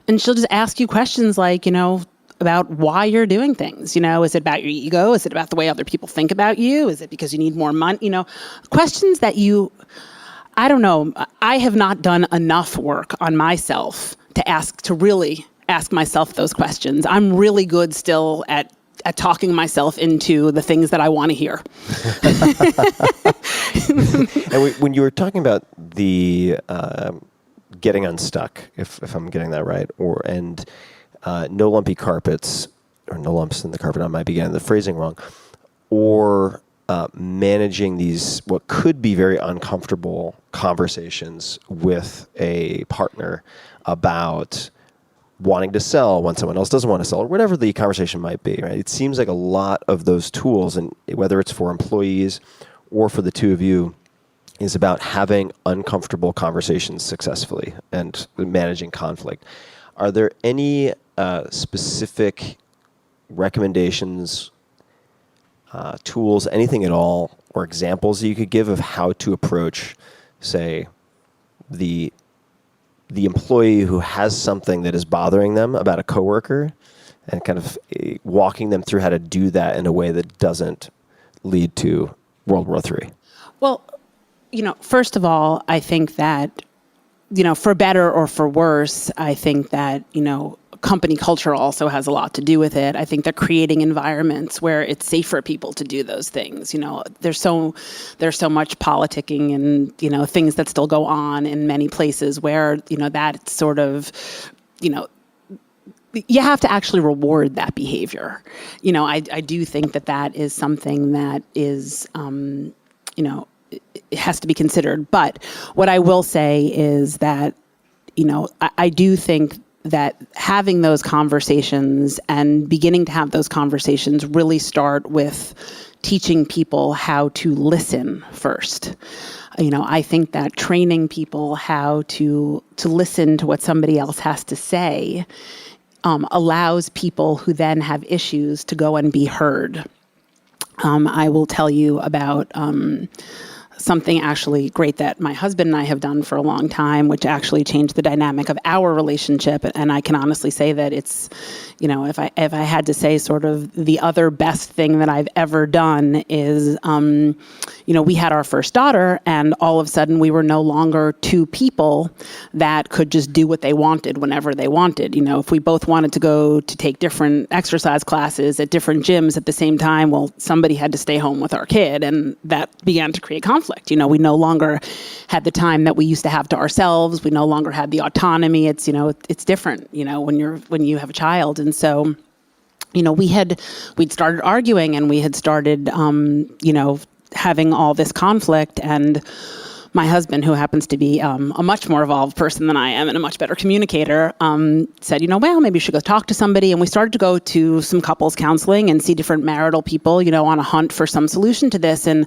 And she'll just ask you questions like, about why you're doing things. Is it about your ego? Is it about the way other people think about you? Is it because you need more money? Questions that I don't know. I have not done enough work on myself to really ask myself those questions. I'm really good still at talking myself into the things that I want to hear. And when you were talking about the getting unstuck, if I'm getting that right, and no lumpy carpets, or no lumps in the carpet, I might be getting the phrasing wrong, or managing these, what could be very uncomfortable conversations with a partner about wanting to sell when someone else doesn't want to sell, or whatever the conversation might be, right? It seems like a lot of those tools, and whether it's for employees or for the two of you, is about having uncomfortable conversations successfully and managing conflict. Are there any specific recommendations, tools, anything at all, or examples that you could give of how to approach, say, the employee who has something that is bothering them about a coworker, and kind of walking them through how to do that in a way that doesn't lead to World War III? Well, first of all, I think that, for better or for worse, I think that, company culture also has a lot to do with it. I think they're creating environments where it's safe for people to do those things. There's so much politicking and, things that still go on in many places where, that sort of, you have to actually reward that behavior. I do think that is something that is, it has to be considered. But what I will say is that, I do think that having those conversations and beginning to have those conversations really start with teaching people how to listen first. I think that training people how to listen to what somebody else has to say allows people who then have issues to go and be heard. I will tell you about something actually great that my husband and I have done for a long time, which actually changed the dynamic of our relationship. And I can honestly say that it's, if I had to say sort of the other best thing that I've ever done is, we had our first daughter, and all of a sudden we were no longer two people that could just do what they wanted whenever they wanted. If we both wanted to go to take different exercise classes at different gyms at the same time, well, somebody had to stay home with our kid, and that began to create conflict. We no longer had the time that we used to have to ourselves. We no longer had the autonomy. It's different, when you have a child. And so, we'd started arguing, and we had started, having all this conflict. And my husband, who happens to be a much more evolved person than I am and a much better communicator, said, well, maybe you should go talk to somebody. And we started to go to some couples counseling and see different marital people, on a hunt for some solution to this. And,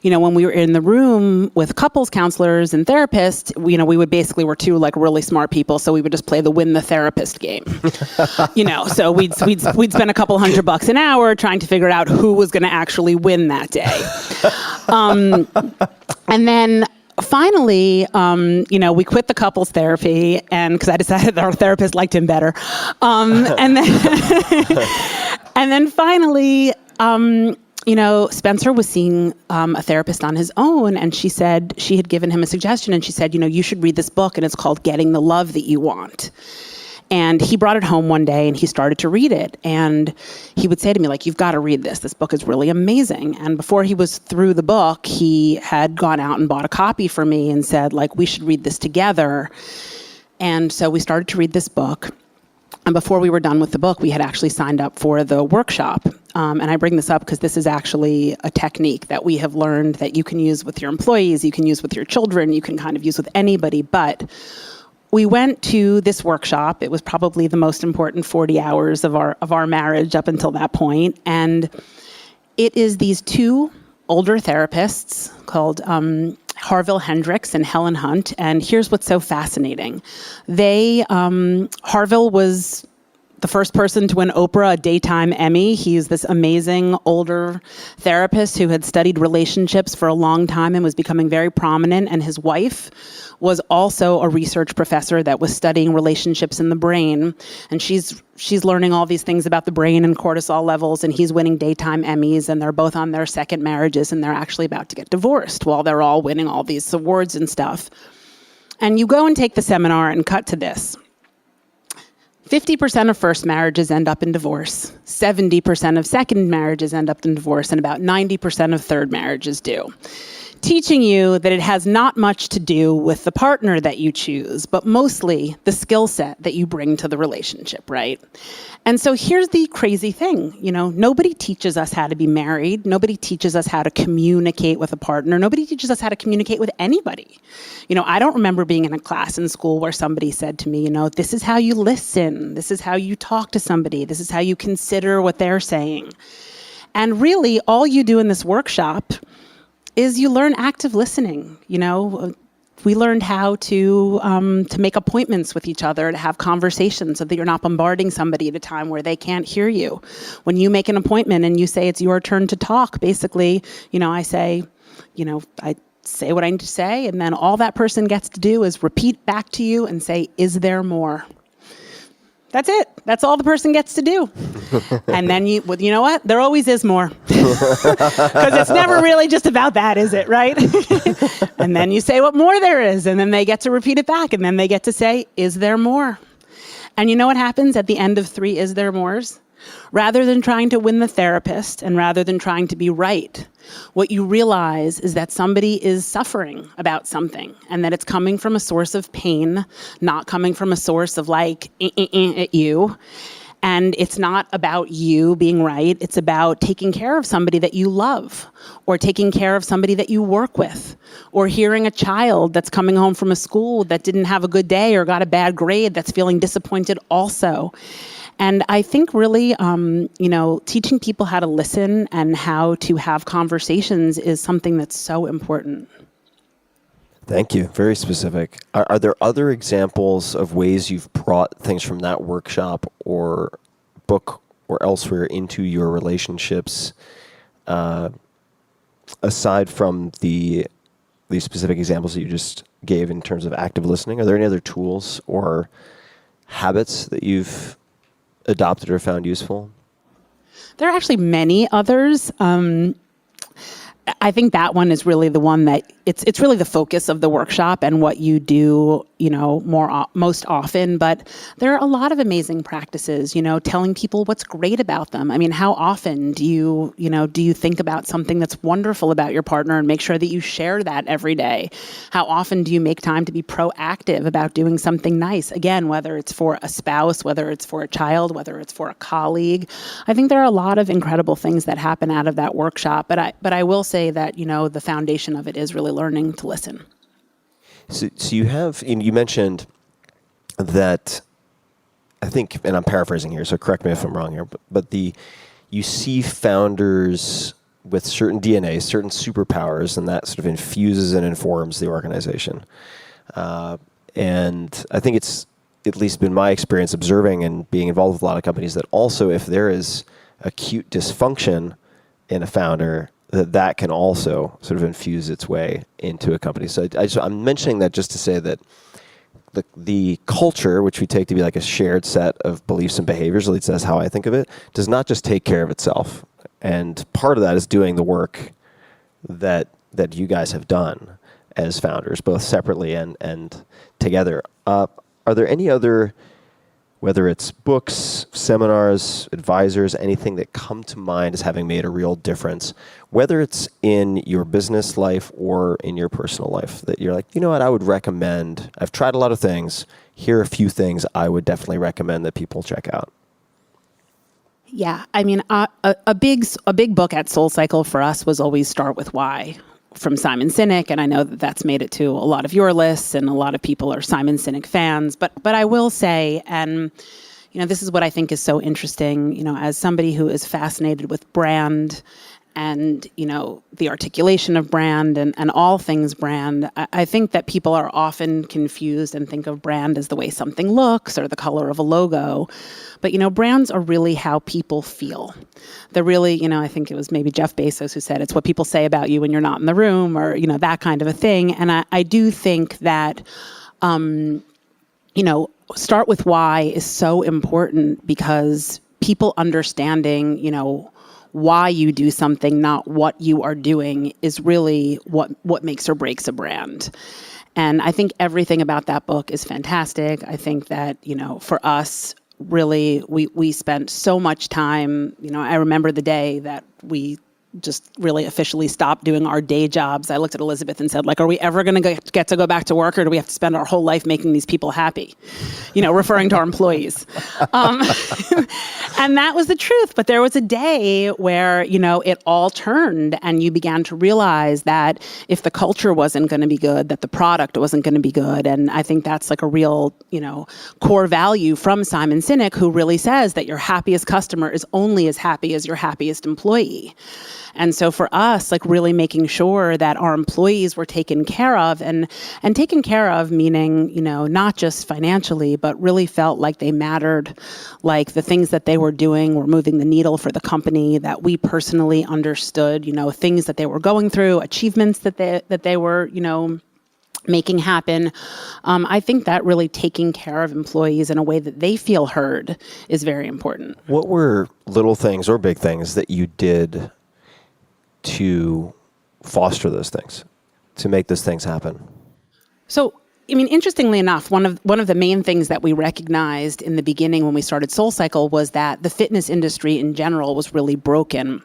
when we were in the room with couples counselors and therapists, we were two like really smart people. So we would just play the win the therapist game, so we'd spend a couple $100 an hour trying to figure out who was going to actually win that day. And then finally, we quit the couples therapy, and because I decided that our therapist liked him better. And then finally, Spencer was seeing a therapist on his own, and she said she had given him a suggestion, and she said, you should read this book, and it's called Getting the Love That You Want. And he brought it home one day, and he started to read it. And he would say to me, you've got to read this. This book is really amazing. And before he was through the book, he had gone out and bought a copy for me and said, we should read this together. And so we started to read this book. And before we were done with the book, we had actually signed up for the workshop. And I bring this up because this is actually a technique that we have learned that you can use with your employees, you can use with your children, you can kind of use with anybody. But we went to this workshop. It was probably the most important 40 hours of our marriage up until that point. And it is these two older therapists called Harville Hendricks and Helen Hunt. And here's what's so fascinating. Harville was the first person to win Oprah a Daytime Emmy. He's this amazing older therapist who had studied relationships for a long time and was becoming very prominent. And his wife was also a research professor that was studying relationships in the brain. And she's learning all these things about the brain and cortisol levels, and he's winning Daytime Emmys, and they're both on their second marriages, and they're actually about to get divorced while they're all winning all these awards and stuff. And you go and take the seminar and cut to this. 50% of first marriages end up in divorce, 70% of second marriages end up in divorce, and about 90% of third marriages do. Teaching you that it has not much to do with the partner that you choose, but mostly the skill set that you bring to the relationship, right? And so here's the crazy thing, nobody teaches us how to be married. Nobody teaches us how to communicate with a partner. Nobody teaches us how to communicate with anybody. I don't remember being in a class in school where somebody said to me, this is how you listen. This is how you talk to somebody. This is how you consider what they're saying. And really, all you do in this workshop is you learn active listening. We learned how to make appointments with each other, to have conversations so that you're not bombarding somebody at a time where they can't hear you. When you make an appointment and you say it's your turn to talk, basically, I say, I say what I need to say, and then all that person gets to do is repeat back to you and say, is there more? That's it. That's all the person gets to do. And then you know what? There always is more. Because it's never really just about that, is it? Right? And then you say what more there is. And then they get to repeat it back. And then they get to say, is there more? And you know what happens at the end of 3 is there mores? Rather than trying to win the therapist and rather than trying to be right, what you realize is that somebody is suffering about something and that it's coming from a source of pain, not coming from a source of at you. And it's not about you being right. It's about taking care of somebody that you love, or taking care of somebody that you work with, or hearing a child that's coming home from a school that didn't have a good day or got a bad grade that's feeling disappointed also. And I think really, teaching people how to listen and how to have conversations is something that's so important. Thank you. Very specific. Are there other examples of ways you've brought things from that workshop or book or elsewhere into your relationships, aside from the these specific examples that you just gave in terms of active listening, are there any other tools or habits that you've adopted or found useful? There are actually many others. I think that one is really the one that it's really the focus of the workshop and what you do, most often. But there are a lot of amazing practices, telling people what's great about them. I mean, how often do you think about something that's wonderful about your partner and make sure that you share that every day? How often do you make time to be proactive about doing something nice? Again, whether it's for a spouse, whether it's for a child, whether it's for a colleague. I think there are a lot of incredible things that happen out of that workshop. But I will say that, the foundation of it is really learning to listen. So you mentioned that, I think, and I'm paraphrasing here, so correct me if I'm wrong here, but you see founders with certain DNA, certain superpowers, and that sort of infuses and informs the organization. And I think it's at least been my experience observing and being involved with a lot of companies that also, if there is acute dysfunction in a founder, that can also sort of infuse its way into a company. So I'm mentioning that just to say that the culture, which we take to be like a shared set of beliefs and behaviors, at least that's how I think of it, does not just take care of itself. And part of that is doing the work that you guys have done as founders, both separately and together. Are there any other, whether it's books, seminars, advisors, anything that come to mind as having made a real difference, whether it's in your business life or in your personal life, that you're like, you know what, I would recommend, I've tried a lot of things, here are a few things I would definitely recommend that people check out? Yeah, I mean, a big book at SoulCycle for us was always Start With Why from Simon Sinek, and I know that that's made it to a lot of your lists, and a lot of people are Simon Sinek fans. But I will say, and this is what I think is so interesting, as somebody who is fascinated with brand and, the articulation of brand and all things brand, I think that people are often confused and think of brand as the way something looks or the color of a logo. But, brands are really how people feel. They're really, I think it was maybe Jeff Bezos who said it's what people say about you when you're not in the room, or, that kind of a thing. And I do think that, Start With Why is so important, because people understanding, why you do something, not what you are doing, is really what makes or breaks a brand. And I think everything about that book is fantastic. I think that, for us, really, we spent so much time, I remember the day that we just really officially stopped doing our day jobs. I looked at Elizabeth and said, are we ever going to get to go back to work, or do we have to spend our whole life making these people happy? Referring to our employees. And that was the truth. But there was a day where, it all turned, and you began to realize that if the culture wasn't going to be good, that the product wasn't going to be good. And I think that's like a real, core value from Simon Sinek, who really says that your happiest customer is only as happy as your happiest employee. And so for us, really making sure that our employees were taken care of, and taken care of meaning, not just financially, but really felt like they mattered, like the things that they were doing were moving the needle for the company, that we personally understood, things that they were going through, achievements that they were, making happen. I think that really taking care of employees in a way that they feel heard is very important. What were little things or big things that you did to foster those things, to make those things happen? So, interestingly enough, one of the main things that we recognized in the beginning when we started SoulCycle was that the fitness industry in general was really broken.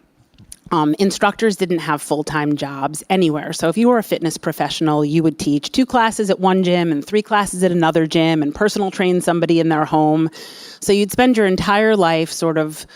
Instructors didn't have full-time jobs anywhere. So if you were a fitness professional, you would teach 2 classes at one gym and 3 classes at another gym and personal train somebody in their home. So you'd spend your entire life sort of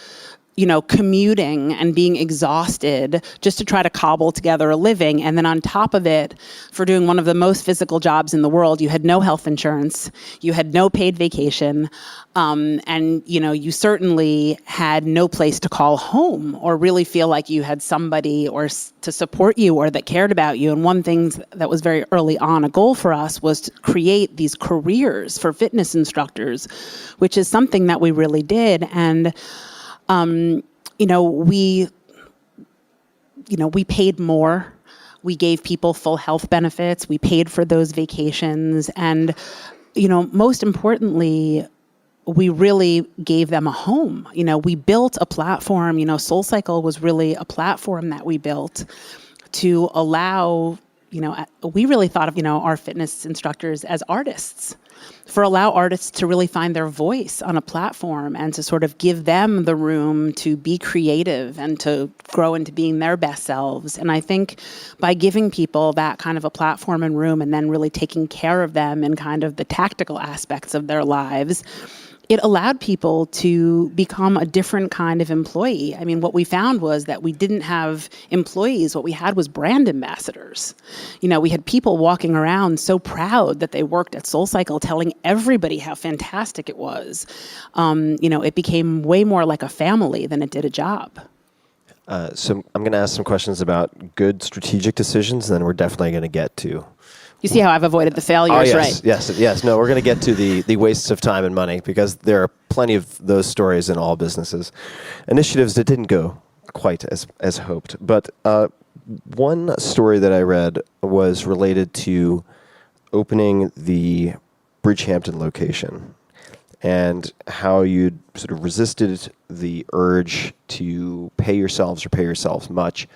commuting and being exhausted just to try to cobble together a living. And then on top of it, for doing one of the most physical jobs in the world, you had no health insurance, you had no paid vacation, and you certainly had no place to call home or really feel like you had somebody to support you or that cared about you. And one thing that was very early on a goal for us was to create these careers for fitness instructors, which is something that we really did. And we paid more. We gave people full health benefits. We paid for those vacations. And, most importantly, we really gave them a home. We built a platform. SoulCycle was really a platform that we built to allow, we really thought of, our fitness instructors as artists, allow artists to really find their voice on a platform and to sort of give them the room to be creative and to grow into being their best selves. And I think by giving people that kind of a platform and room and then really taking care of them in kind of the tactical aspects of their lives, it allowed people to become a different kind of employee. I mean, what we found was that we didn't have employees. What we had was brand ambassadors. We had people walking around so proud that they worked at SoulCycle, telling everybody how fantastic it was. It became way more like a family than it did a job. So I'm going to ask some questions about good strategic decisions, and then we're definitely going to get to... You see how I've avoided the failures, right? Yes. No, we're going to get to the wastes of time and money, because there are plenty of those stories in all businesses. Initiatives that didn't go quite as hoped. But one story that I read was related to opening the Bridgehampton location and how you sort of resisted the urge to pay yourselves much.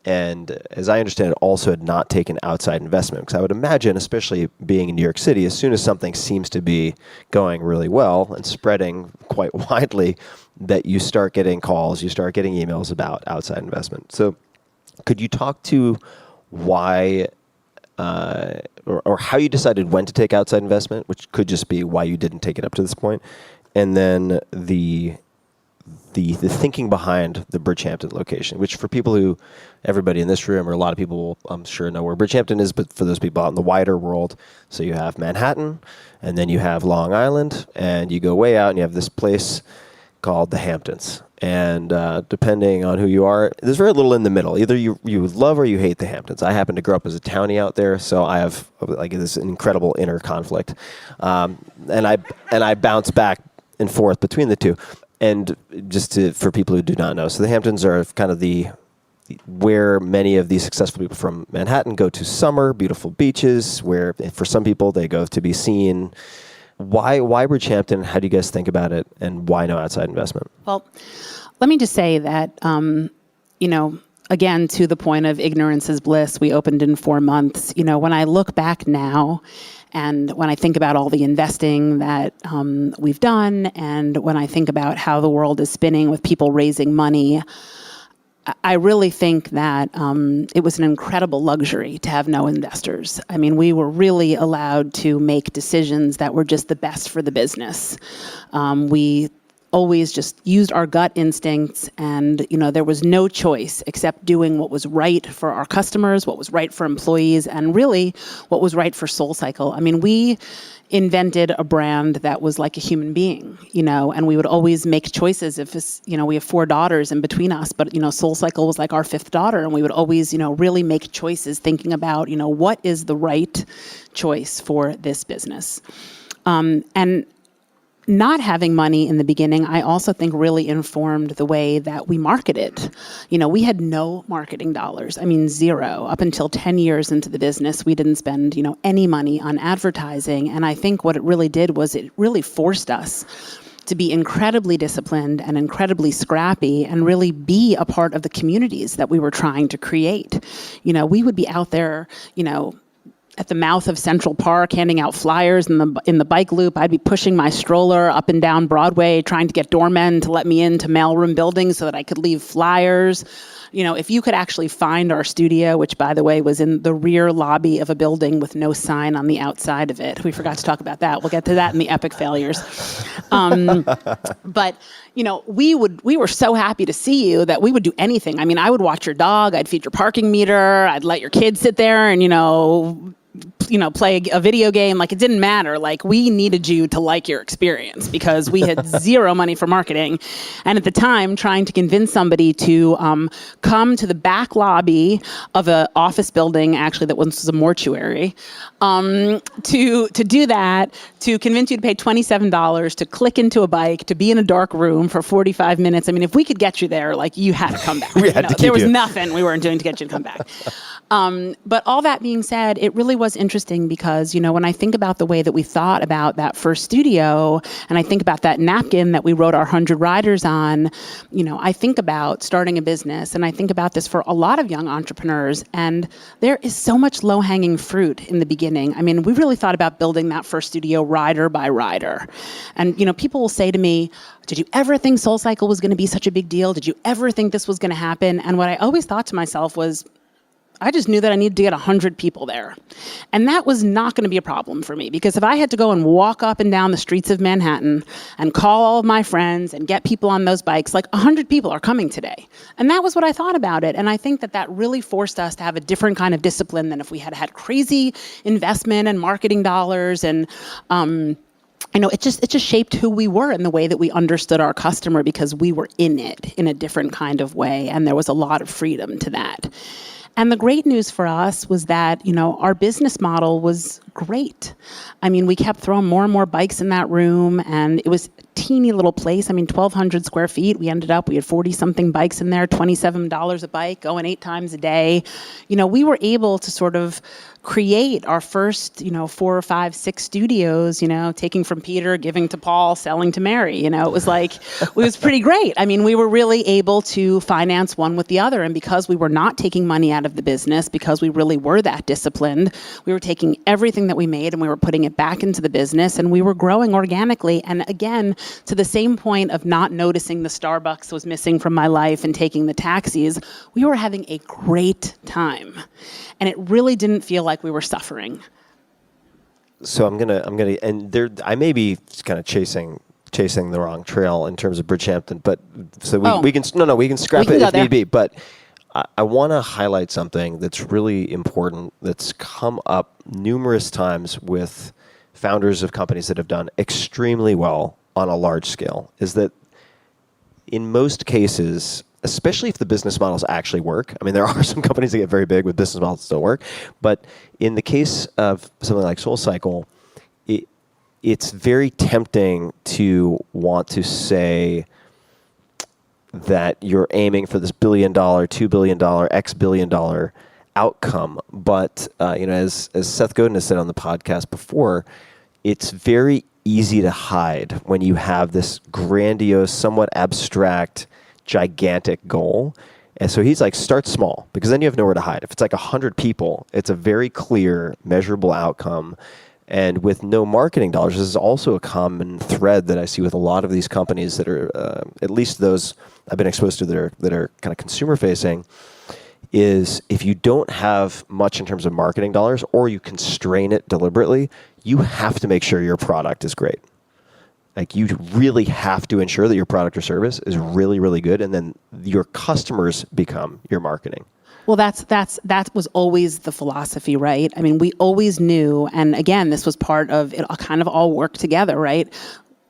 And as I understand it, also had not taken outside investment. Because I would imagine, especially being in New York City, as soon as something seems to be going really well and spreading quite widely, that you start getting calls, you start getting emails about outside investment. So could you talk to why or how you decided when to take outside investment, which could just be why you didn't take it up to this point, and then the thinking behind the Bridgehampton location, which for people who, everybody in this room or a lot of people, I'm sure, know where Bridgehampton is, but for those people out in the wider world, so you have Manhattan, and then you have Long Island, and you go way out and you have this place called the Hamptons. And depending on who you are, there's very little in the middle. Either you love or you hate the Hamptons. I happen to grow up as a townie out there, so I have this incredible inner conflict. And I bounce back and forth between the two. And just for people who do not know, so the Hamptons are kind of where many of these successful people from Manhattan go to summer, beautiful beaches, where for some people they go to be seen. Why Bridgehampton? How do you guys think about it? And why no outside investment? Well, let me just say that, again, to the point of ignorance is bliss, we opened in 4 months. When I look back now, and when I think about all the investing that we've done, and when I think about how the world is spinning with people raising money, I really think that it was an incredible luxury to have no investors. I mean, we were really allowed to make decisions that were just the best for the business. We always just used our gut instincts, and there was no choice except doing what was right for our customers, what was right for employees, and really what was right for SoulCycle. I mean, we invented a brand that was like a human being, and we would always make choices. If it's, we have 4 daughters in between us, but SoulCycle was like our 5th daughter, and we would always really make choices thinking about what is the right choice for this business. And not having money in the beginning, I also think really informed the way that we marketed. We had no marketing dollars. I mean, zero. Up until 10 years into the business, we didn't spend, any money on advertising. And I think what it really did was it really forced us to be incredibly disciplined and incredibly scrappy and really be a part of the communities that we were trying to create. We would be out there, at the mouth of Central Park, handing out flyers in the bike loop. I'd be pushing my stroller up and down Broadway, trying to get doormen to let me into mailroom buildings so that I could leave flyers. If you could actually find our studio, which, by the way, was in the rear lobby of a building with no sign on the outside of it. We forgot to talk about that. We'll get to that in the epic failures. But, we were so happy to see you that we would do anything. I mean, I would watch your dog. I'd feed your parking meter. I'd let your kids sit there and, play a video game. Like, it didn't matter. Like, we needed you to like your experience because we had zero money for marketing. And at the time, trying to convince somebody to come to the back lobby of an office building, actually that once was a mortuary, to do that, to convince you to pay $27, to click into a bike, to be in a dark room for 45 minutes. I mean, if we could get you there, like, you had to come back. There was nothing we weren't doing to get you to come back. But all that being said, it really was interesting because, when I think about the way that we thought about that first studio, and I think about that napkin that we wrote our 100 riders on, I think about starting a business, and I think about this for a lot of young entrepreneurs, and there is so much low-hanging fruit in the beginning. I mean, we really thought about building that first studio rider by rider. And, people will say to me, did you ever think SoulCycle was going to be such a big deal? Did you ever think this was going to happen? And what I always thought to myself was, I just knew that I needed to get 100 people there. And that was not going to be a problem for me, because if I had to go and walk up and down the streets of Manhattan and call all of my friends and get people on those bikes, like 100 people are coming today. And that was what I thought about it. And I think that really forced us to have a different kind of discipline than if we had had crazy investment and marketing dollars. And it just shaped who we were in the way that we understood our customer, because we were in it in a different kind of way. And there was a lot of freedom to that. And the great news for us was that, our business model was great. I mean, we kept throwing more and more bikes in that room, and it was a teeny little place. I mean, 1,200 square feet. We had 40-something bikes in there, $27 a bike, going 8 times a day. We were able to sort of create our first, 4 or 5, 6 studios, taking from Peter, giving to Paul, selling to Mary. It was like, it was pretty great. I mean, we were really able to finance one with the other. And because we were not taking money out of the business, because we really were that disciplined, we were taking everything that we made and we were putting it back into the business, and we were growing organically. And again, to the same point of not noticing the Starbucks was missing from my life and taking the taxis, we were having a great time. And it really didn't feel like we were suffering. So I may be kind of chasing the wrong trail in terms of Bridgehampton, but so we can scrap it if need be. But I want to highlight something that's really important that's come up numerous times with founders of companies that have done extremely well on a large scale, is that in most cases, especially if the business models actually work. I mean, there are some companies that get very big with business models that don't work, but in the case of something like SoulCycle, it's very tempting to want to say that you're aiming for this $1 billion, $2 billion, X billion dollar outcome. But as Seth Godin has said on the podcast before, it's very easy to hide when you have this grandiose, somewhat abstract, gigantic goal. And so he's like, start small, because then you have nowhere to hide. If it's like 100 people, it's a very clear, measurable outcome. And with no marketing dollars, this is also a common thread that I see with a lot of these companies that are, at least those I've been exposed to that are kind of consumer facing, is if you don't have much in terms of marketing dollars, or you constrain it deliberately, you have to make sure your product is great. Like, you really have to ensure that your product or service is really, really good, and then your customers become your marketing. Well, that was always the philosophy, right? I mean, we always knew, and again, this was part of it, kind of all worked together, right?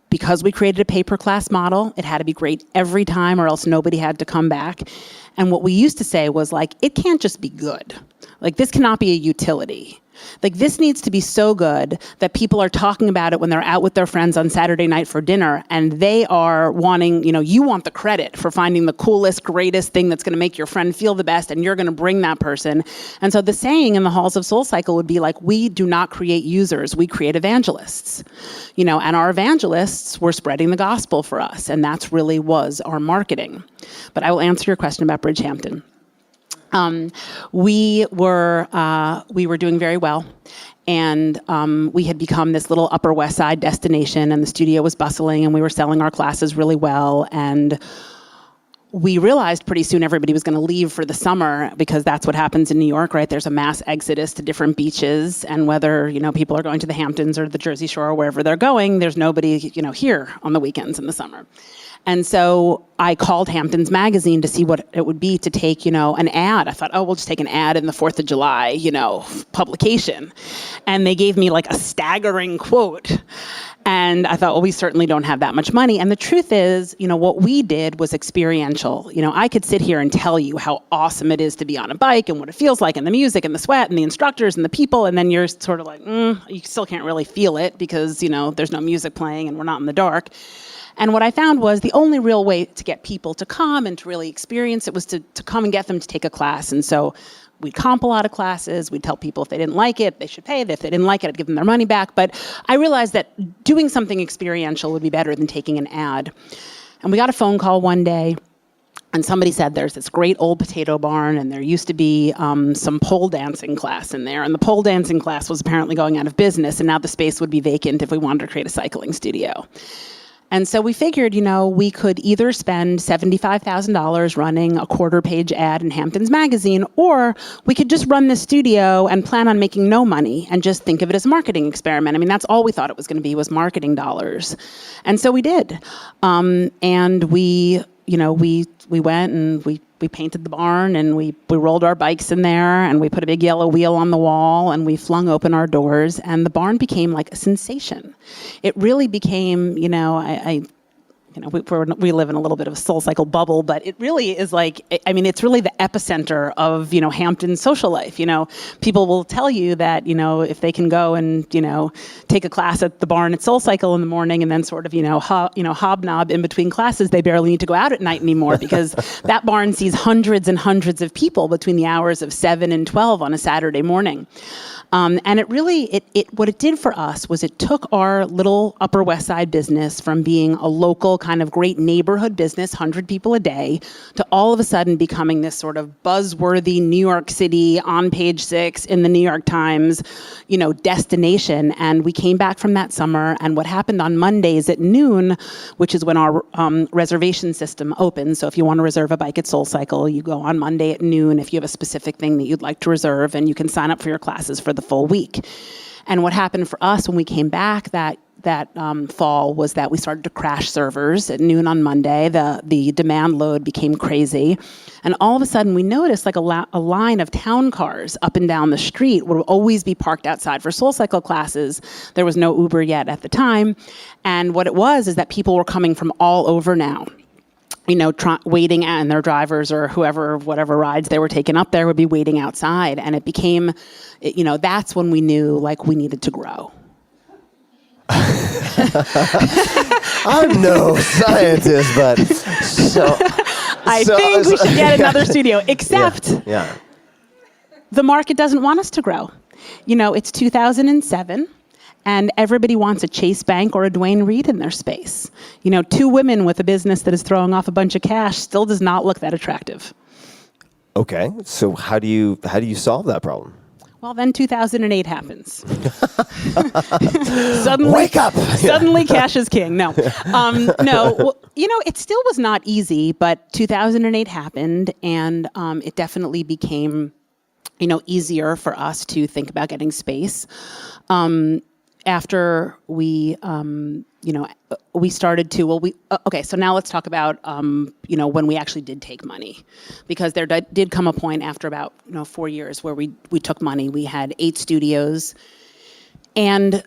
Because we created a pay-per-class model, it had to be great every time, or else nobody had to come back. And what we used to say was, like, it can't just be good. Like, this cannot be a utility. Like, this needs to be so good that people are talking about it when they're out with their friends on Saturday night for dinner, and they are wanting, you want the credit for finding the coolest, greatest thing that's going to make your friend feel the best, and you're going to bring that person. And so the saying in the halls of SoulCycle would be like, we do not create users, we create evangelists. And our evangelists were spreading the gospel for us, and that's really was our marketing. But I will answer your question about Bridgehampton. We were doing very well, and we had become this little Upper West Side destination, and the studio was bustling, and we were selling our classes really well. And we realized pretty soon everybody was going to leave for the summer, because that's what happens in New York, right? There's a mass exodus to different beaches, and whether people are going to the Hamptons or the Jersey Shore or wherever they're going, there's nobody here on the weekends in the summer. And so I called Hamptons Magazine to see what it would be to take, an ad. I thought, we'll just take an ad in the 4th of July, publication. And they gave me like a staggering quote. And I thought, we certainly don't have that much money. And the truth is, what we did was experiential. I could sit here and tell you how awesome it is to be on a bike and what it feels like and the music and the sweat and the instructors and the people. And then you're sort of like, you still can't really feel it because, there's no music playing and we're not in the dark. And what I found was the only real way to get people to come and to really experience it was to come and get them to take a class. And so we'd comp a lot of classes. We'd tell people if they didn't like it, they should pay. If they didn't like it, I'd give them their money back. But I realized that doing something experiential would be better than taking an ad. And we got a phone call one day, and somebody said there's this great old potato barn, and there used to be some pole dancing class in there. And the pole dancing class was apparently going out of business, and now the space would be vacant if we wanted to create a cycling studio. And so we figured, we could either spend $75,000 running a quarter-page ad in Hamptons Magazine, or we could just run this studio and plan on making no money and just think of it as a marketing experiment. I mean, that's all we thought it was going to be, was marketing dollars. And so we did. And we went and we painted the barn, and we rolled our bikes in there, and we put a big yellow wheel on the wall, and we flung open our doors, and the barn became like a sensation. It really became, we live in a little bit of a SoulCycle bubble, but it really is like, it's really the epicenter of, Hampton's social life. People will tell you that, if they can go and, take a class at the barn at SoulCycle in the morning and then sort of, hobnob in between classes, they barely need to go out at night anymore because that barn sees hundreds and hundreds of people between the hours of 7 and 12 on a Saturday morning. And it really, what it did for us was it took our little Upper West Side business from being a local kind of great neighborhood business, 100 people a day, to all of a sudden becoming this sort of buzzworthy New York City, on page 6 in the New York Times, destination. And we came back from that summer, and what happened on Mondays at noon, which is when our reservation system opens. So if you want to reserve a bike at SoulCycle, you go on Monday at noon if you have a specific thing that you'd like to reserve, and you can sign up for your classes for the full week. And what happened for us when we came back that fall was that we started to crash servers at noon on Monday. The demand load became crazy. And all of a sudden we noticed like a line of town cars up and down the street would always be parked outside for SoulCycle classes. There was no Uber yet at the time. And what it was is that people were coming from all over now. Waiting, and their drivers or whatever rides they were taking up there would be waiting outside. And it became, that's when we knew like we needed to grow. I'm no scientist, but I think we should get another studio, except yeah. The market doesn't want us to grow. It's 2007. And everybody wants a Chase Bank or a Dwayne Reed in their space. 2 women with a business that is throwing off a bunch of cash still does not look that attractive. Okay, so how do you solve that problem? Well, then 2008 happens. Suddenly, wake up! Suddenly, cash is king. No, no. Well, it still was not easy, but 2008 happened, and it definitely became, easier for us to think about getting space. After we, we started to, okay, so now let's talk about, when we actually did take money. Because there did come a point after about, 4 years where we took money. We had 8 studios. And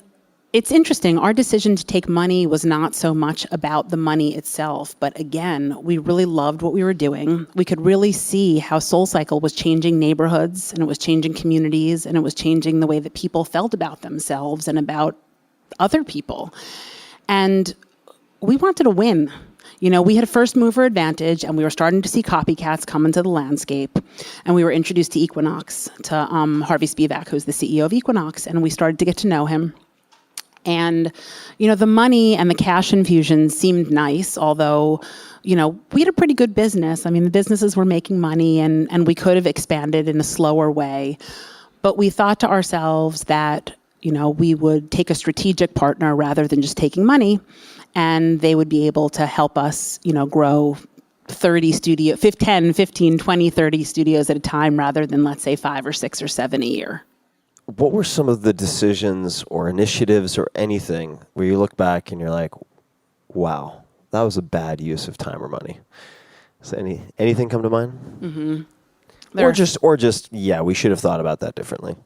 it's interesting, our decision to take money was not so much about the money itself, but again, we really loved what we were doing. We could really see how SoulCycle was changing neighborhoods, and it was changing communities, and it was changing the way that people felt about themselves and about other people. And we wanted to win. We had a first mover advantage, and we were starting to see copycats come into the landscape. And we were introduced to Equinox, to Harvey Spivak, who's the CEO of Equinox, and we started to get to know him. And, the money and the cash infusion seemed nice, although, we had a pretty good business. I mean, the businesses were making money, and we could have expanded in a slower way. But we thought to ourselves that, we would take a strategic partner rather than just taking money, and they would be able to help us, grow 10, 15, 20, 30 studios at a time rather than, let's say, 5 or 6 or 7 a year. What were some of the decisions or initiatives or anything where you look back and you're like, wow, that was a bad use of time or money. So anything come to mind? Mm-hmm. Or just, yeah, we should have thought about that differently.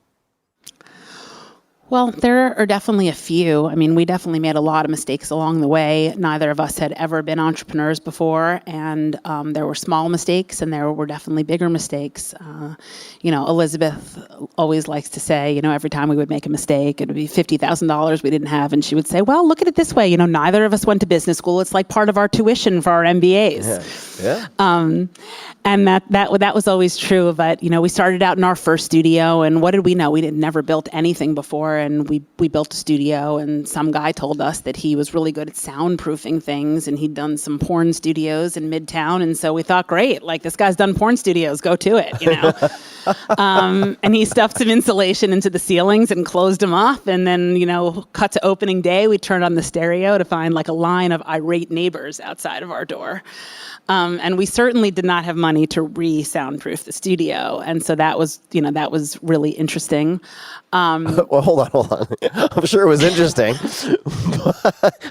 Well, there are definitely a few. I mean, we definitely made a lot of mistakes along the way. Neither of us had ever been entrepreneurs before, and there were small mistakes, and there were definitely bigger mistakes. Elizabeth always likes to say, every time we would make a mistake, it would be $50,000 we didn't have, and she would say, well, look at it this way. Neither of us went to business school. It's like part of our tuition for our MBAs. Yeah. And that was always true. But, we started out in our first studio, and what did we know? We had never built anything before. And we built a studio, and some guy told us that he was really good at soundproofing things, and he'd done some porn studios in Midtown. And so we thought, great, like this guy's done porn studios, go to it, and he stuffed some insulation into the ceilings and closed them off. And then, cut to opening day, we turned on the stereo to find like a line of irate neighbors outside of our door. And we certainly did not have money to re-soundproof the studio. And so that was really interesting. Well, hold on. I'm sure it was interesting.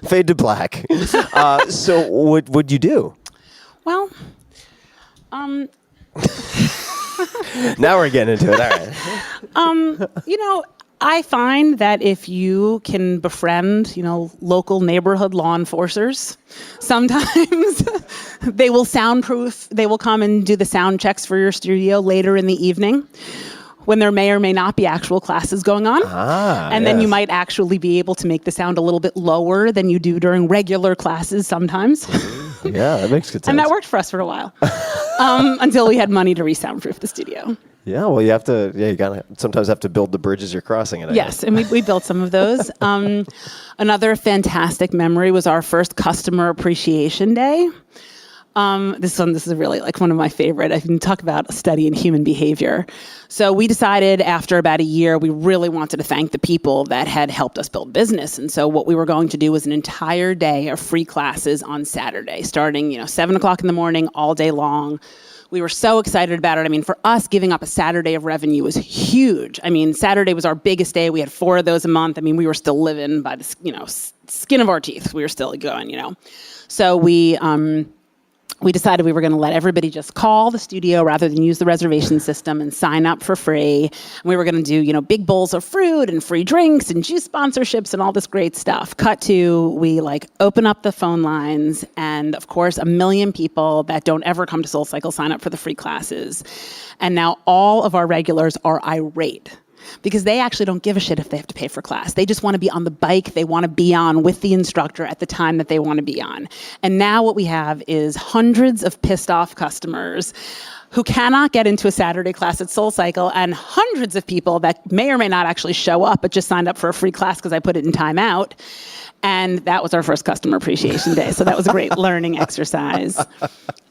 Fade to black. So what would you do? Well, now we're getting into it. All right. I find that if you can befriend, local neighborhood law enforcers, sometimes they will soundproof. They will come and do the sound checks for your studio later in the evening, when there may or may not be actual classes going on. Then you might actually be able to make the sound a little bit lower than you do during regular classes sometimes. Yeah, that makes good sense. And that worked for us for a while, until we had money to re-soundproof the studio. Yeah, well, you gotta sometimes have to build the bridges you're crossing. Yes, and we built some of those. Another fantastic memory was our first customer appreciation day. This is really like one of my favorite. I can talk about a study in human behavior. So we decided after about a year, we really wanted to thank the people that had helped us build business. And so what we were going to do was an entire day of free classes on Saturday, starting 7:00 in the morning, all day long. We were so excited about it. I mean, for us, giving up a Saturday of revenue was huge. I mean, Saturday was our biggest day. We had 4 of those a month. I mean, we were still living by the skin of our teeth. We were still going. So we decided we were going to let everybody just call the studio rather than use the reservation system and sign up for free. And we were going to do, big bowls of fruit and free drinks and juice sponsorships and all this great stuff. Cut to, we open up the phone lines, and of course, 1 million people that don't ever come to SoulCycle sign up for the free classes. And now all of our regulars are irate, because they actually don't give a shit if they have to pay for class. They just want to be on the bike they want to be on with the instructor at the time that they want to be on. And now what we have is hundreds of pissed off customers who cannot get into a Saturday class at SoulCycle, and hundreds of people that may or may not actually show up but just signed up for a free class because I put it in timeout. And that was our first customer appreciation day. So that was a great learning exercise.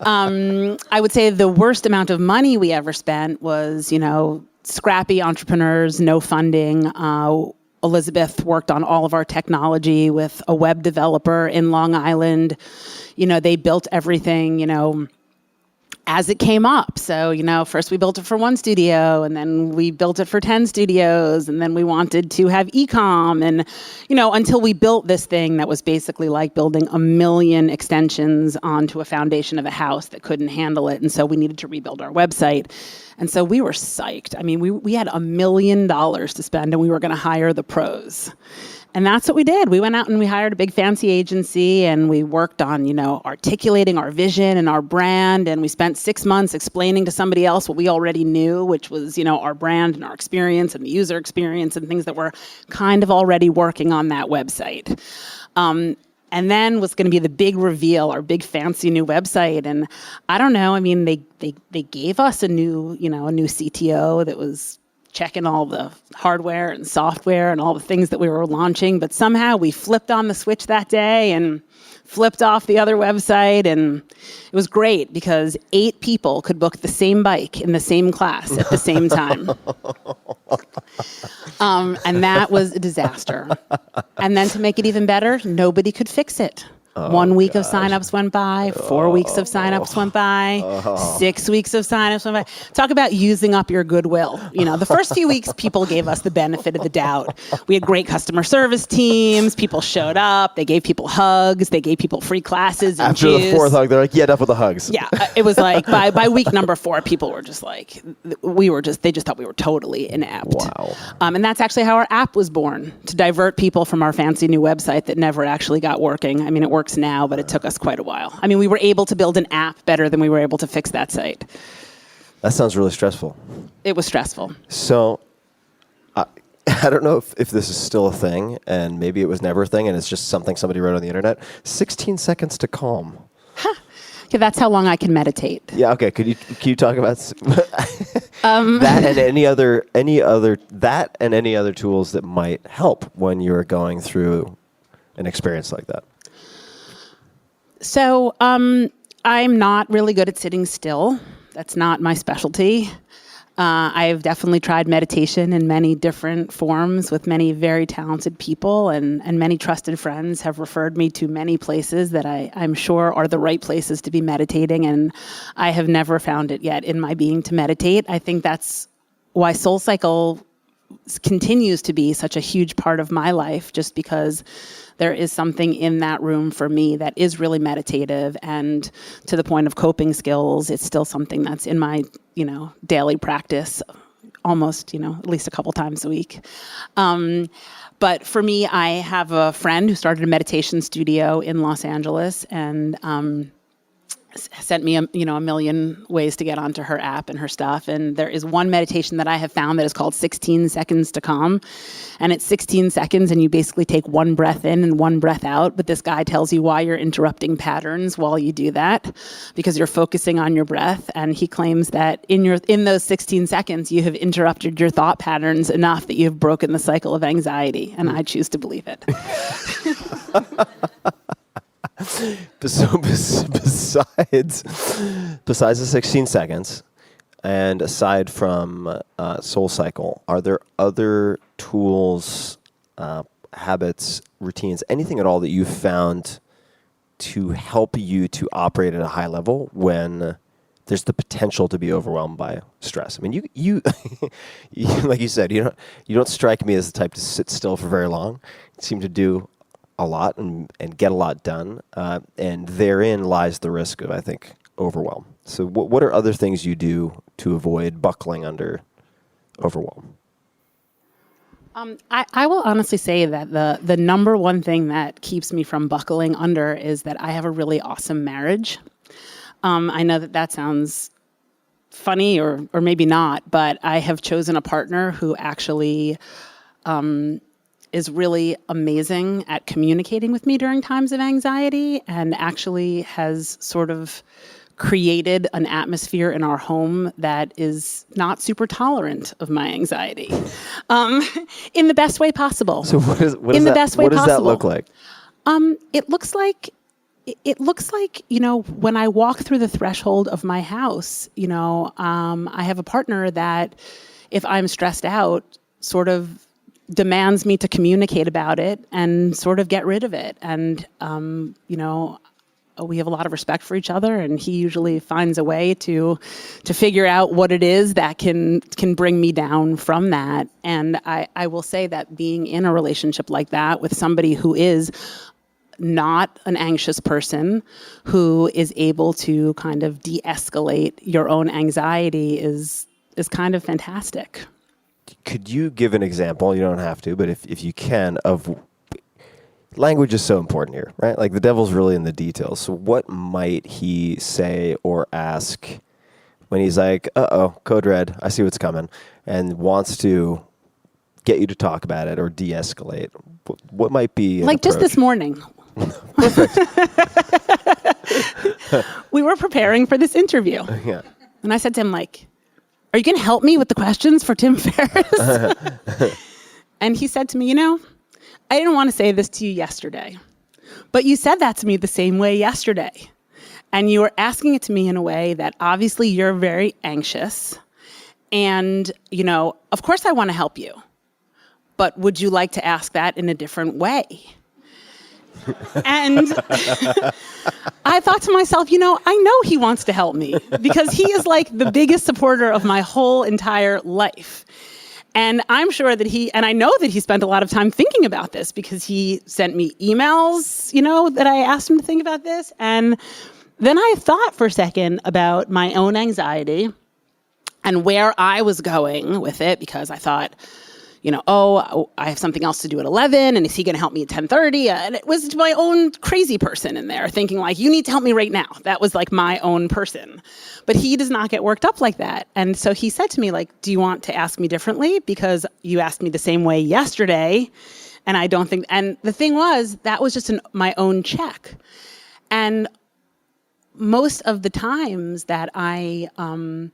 I would say the worst amount of money we ever spent was, scrappy entrepreneurs, no funding. Elizabeth worked on all of our technology with a web developer in Long Island. They built everything, as it came up. So, first we built it for 1 studio, and then we built it for 10 studios, and then we wanted to have e-com, and, until we built this thing that was basically like building 1 million extensions onto a foundation of a house that couldn't handle it. And so we needed to rebuild our website. And so we were psyched. I mean, we had $1 million to spend, and we were going to hire the pros. And that's what we did. We went out and we hired a big fancy agency, and we worked on, articulating our vision and our brand. And we spent 6 months explaining to somebody else what we already knew, which was, our brand and our experience and the user experience and things that were kind of already working on that website. And then was going to be the big reveal, our big fancy new website. And I don't know, I mean, they gave us a new CTO that was checking all the hardware and software and all the things that we were launching. But somehow we flipped on the switch that day and flipped off the other website. And it was great because 8 people could book the same bike in the same class at the same time. And that was a disaster. And then to make it even better, nobody could fix it. 1 week of signups went by, 4 weeks of signups went by, 6 weeks of signups went by. Talk about using up your goodwill. The first few weeks, people gave us the benefit of the doubt. We had great customer service teams. People showed up. They gave people hugs. They gave people free classes and After juice. the fourth hug, they're like, yeah, enough with the hugs. Yeah, it was like by week number 4, people were just like, they just thought we were totally inept. Wow. And that's actually how our app was born, to divert people from our fancy new website that never actually got working. I mean, it works now, but it took us quite a while. I mean, we were able to build an app better than we were able to fix that site. That sounds really stressful. It was stressful. So I don't know if this is still a thing, and maybe it was never a thing, and it's just something somebody wrote on the internet. 16 seconds to calm. Okay, that's how long I can meditate. Yeah. Okay. Can you talk about that and any other tools that might help when you're going through an experience like that? So I'm not really good at sitting still. That's not my specialty. I've definitely tried meditation in many different forms with many very talented people, and many trusted friends have referred me to many places that I'm sure are the right places to be meditating, and I have never found it yet in my being to meditate. I think that's why SoulCycle continues to be such a huge part of my life, just because there is something in that room for me that is really meditative, and to the point of coping skills, it's still something that's in my, daily practice, almost, at least a couple times a week. But for me, I have a friend who started a meditation studio in Los Angeles, and sent me a million ways to get onto her app and her stuff. And there is one meditation that I have found that is called 16 Seconds to Calm. And it's 16 seconds, and you basically take one breath in and one breath out. But this guy tells you why you're interrupting patterns while you do that, because you're focusing on your breath. And he claims that in those 16 seconds, you have interrupted your thought patterns enough that you have broken the cycle of anxiety. And I choose to believe it. So besides the 16 seconds, and aside from SoulCycle, are there other tools, habits, routines, anything at all that you've found to help you to operate at a high level when there's the potential to be overwhelmed by stress? I mean, you like you said, you don't strike me as the type to sit still for very long. You seem to do a lot and get a lot done, and therein lies the risk of, I think, overwhelm. So what are other things you do to avoid buckling under overwhelm? I will honestly say that the number one thing that keeps me from buckling under is that I have a really awesome marriage. I know that sounds funny or maybe not, but I have chosen a partner who actually is really amazing at communicating with me during times of anxiety, and actually has sort of created an atmosphere in our home that is not super tolerant of my anxiety, in the best way possible. So what does that look like? It looks like, when I walk through the threshold of my house, I have a partner that, if I'm stressed out, sort of demands me to communicate about it and sort of get rid of it. And, we have a lot of respect for each other, and he usually finds a way to figure out what it is that can bring me down from that. And I will say that being in a relationship like that with somebody who is not an anxious person, who is able to kind of de-escalate your own anxiety is kind of fantastic. Could you give an example? You don't have to, but if you can, of language is so important here, right? Like, the devil's really in the details. So what might he say or ask when he's like, code red, I see what's coming, and wants to get you to talk about it or de-escalate? What might be an like approach? Just this morning? Perfect. We were preparing for this interview. Yeah. And I said to him, are you going to help me with the questions for Tim Ferriss? And he said to me, I didn't want to say this to you yesterday, but you said that to me the same way yesterday. And you were asking it to me in a way that obviously you're very anxious. And, of course I want to help you, but would you like to ask that in a different way? And I thought to myself, I know he wants to help me because he is like the biggest supporter of my whole entire life. And I'm sure that and I know that he spent a lot of time thinking about this because he sent me emails, that I asked him to think about this. And then I thought for a second about my own anxiety and where I was going with it, because I thought, I have something else to do at 11, and is he going to help me at 10:30? And it was my own crazy person in there thinking like, you need to help me right now. That was like my own person. But he does not get worked up like that. And so he said to me, like, do you want to ask me differently? Because you asked me the same way yesterday, and I don't think, and the thing was, that was just my own check. And most of the times that I, am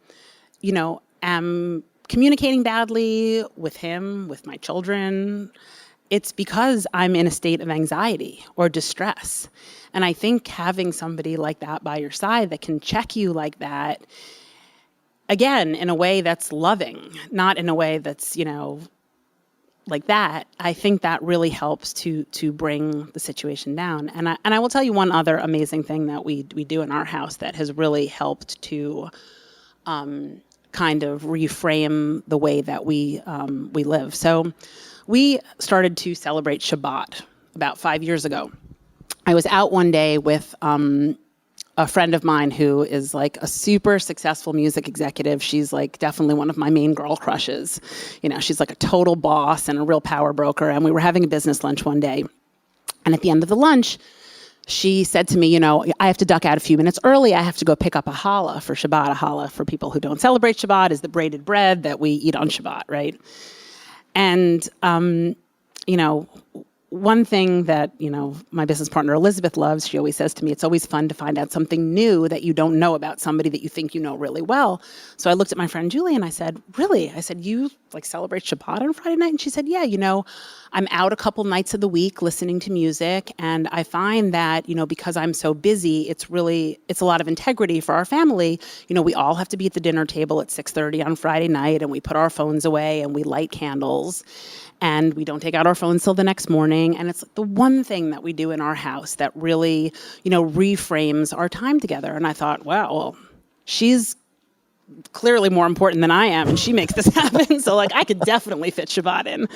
communicating badly with him, with my children, it's because I'm in a state of anxiety or distress. And I think having somebody like that by your side that can check you like that, again, in a way that's loving, not in a way that's, like that, I think that really helps to bring the situation down. And I will tell you one other amazing thing that we do in our house that has really helped to kind of reframe the way that we live. So we started to celebrate Shabbat about 5 years ago. I was out one day with a friend of mine who is like a super successful music executive. She's like definitely one of my main girl crushes. She's like a total boss and a real power broker. And we were having a business lunch one day. And at the end of the lunch, she said to me, I have to duck out a few minutes early. I have to go pick up a challah for Shabbat. A challah, for people who don't celebrate Shabbat, is the braided bread that we eat on Shabbat, right? And, one thing that, my business partner Elizabeth loves, she always says to me, it's always fun to find out something new that you don't know about somebody that you think you know really well. So I looked at my friend Julie and I said, really? I said, you like celebrate Shabbat on Friday night? And she said, yeah, I'm out a couple nights of the week listening to music. And I find that, because I'm so busy, it's a lot of integrity for our family. We all have to be at the dinner table at 6:30 on Friday night, and we put our phones away and we light candles. And we don't take out our phones till the next morning. And it's the one thing that we do in our house that really, reframes our time together. And I thought, wow, well, she's clearly more important than I am, and she makes this happen. So like, I could definitely fit Shabbat in.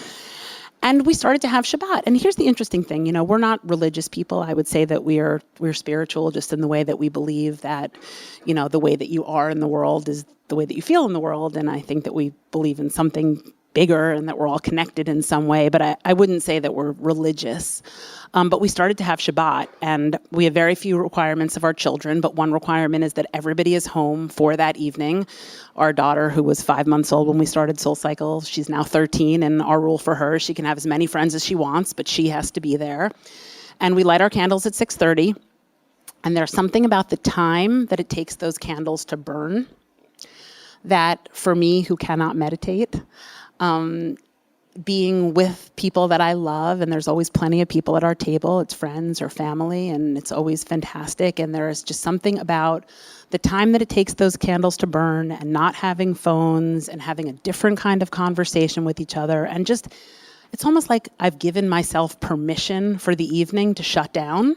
And we started to have Shabbat. And here's the interesting thing, we're not religious people. I would say that we're spiritual, just in the way that we believe that, the way that you are in the world is the way that you feel in the world. And I think that we believe in something bigger and that we're all connected in some way, but I wouldn't say that we're religious. But we started to have Shabbat, and we have very few requirements of our children, but one requirement is that everybody is home for that evening. Our daughter, who was 5 months old when we started SoulCycle, she's now 13, and our rule for her, she can have as many friends as she wants, but she has to be there. And we light our candles at 6:30, and there's something about the time that it takes those candles to burn that, for me, who cannot meditate, being with people that I love, and there's always plenty of people at our table, it's friends or family, and it's always fantastic. And there is just something about the time that it takes those candles to burn and not having phones and having a different kind of conversation with each other. And just, it's almost like I've given myself permission for the evening to shut down.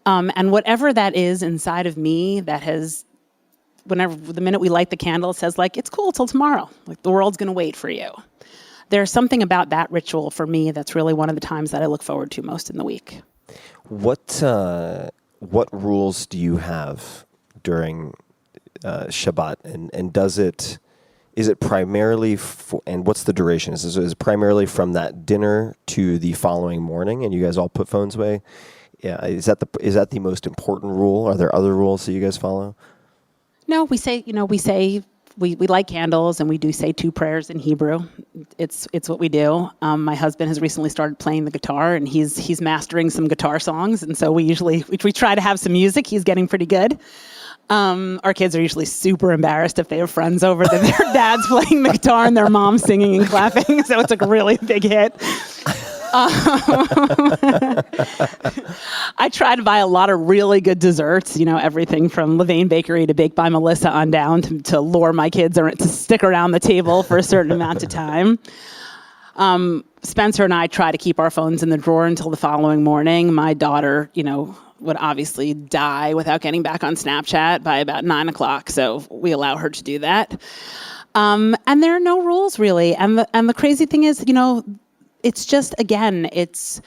And whatever that is inside of me that has, whenever the minute we light the candle, it says like, it's cool till tomorrow. Like the world's going to wait for you. There's something about that ritual for me that's really one of the times that I look forward to most in the week. What rules do you have during Shabbat, and is it primarily and what's the duration? Is it primarily from that dinner to the following morning, and you guys all put phones away? Yeah, is that the most important rule? Are there other rules that you guys follow? No, we light candles, and we do say 2 prayers in Hebrew. It's what we do. My husband has recently started playing the guitar, and he's mastering some guitar songs. And so we try to have some music. He's getting pretty good. Our kids are usually super embarrassed if they have friends over that their dad's playing the guitar and their mom's singing and clapping. So it's a really big hit. I try to buy a lot of really good desserts, everything from Levain Bakery to Baked by Melissa on down to lure my kids to stick around the table for a certain amount of time. Spencer and I try to keep our phones in the drawer until the following morning. My daughter, would obviously die without getting back on Snapchat by about 9 o'clock. So we allow her to do that. And there are no rules really. And the crazy thing is, it's just, again, it's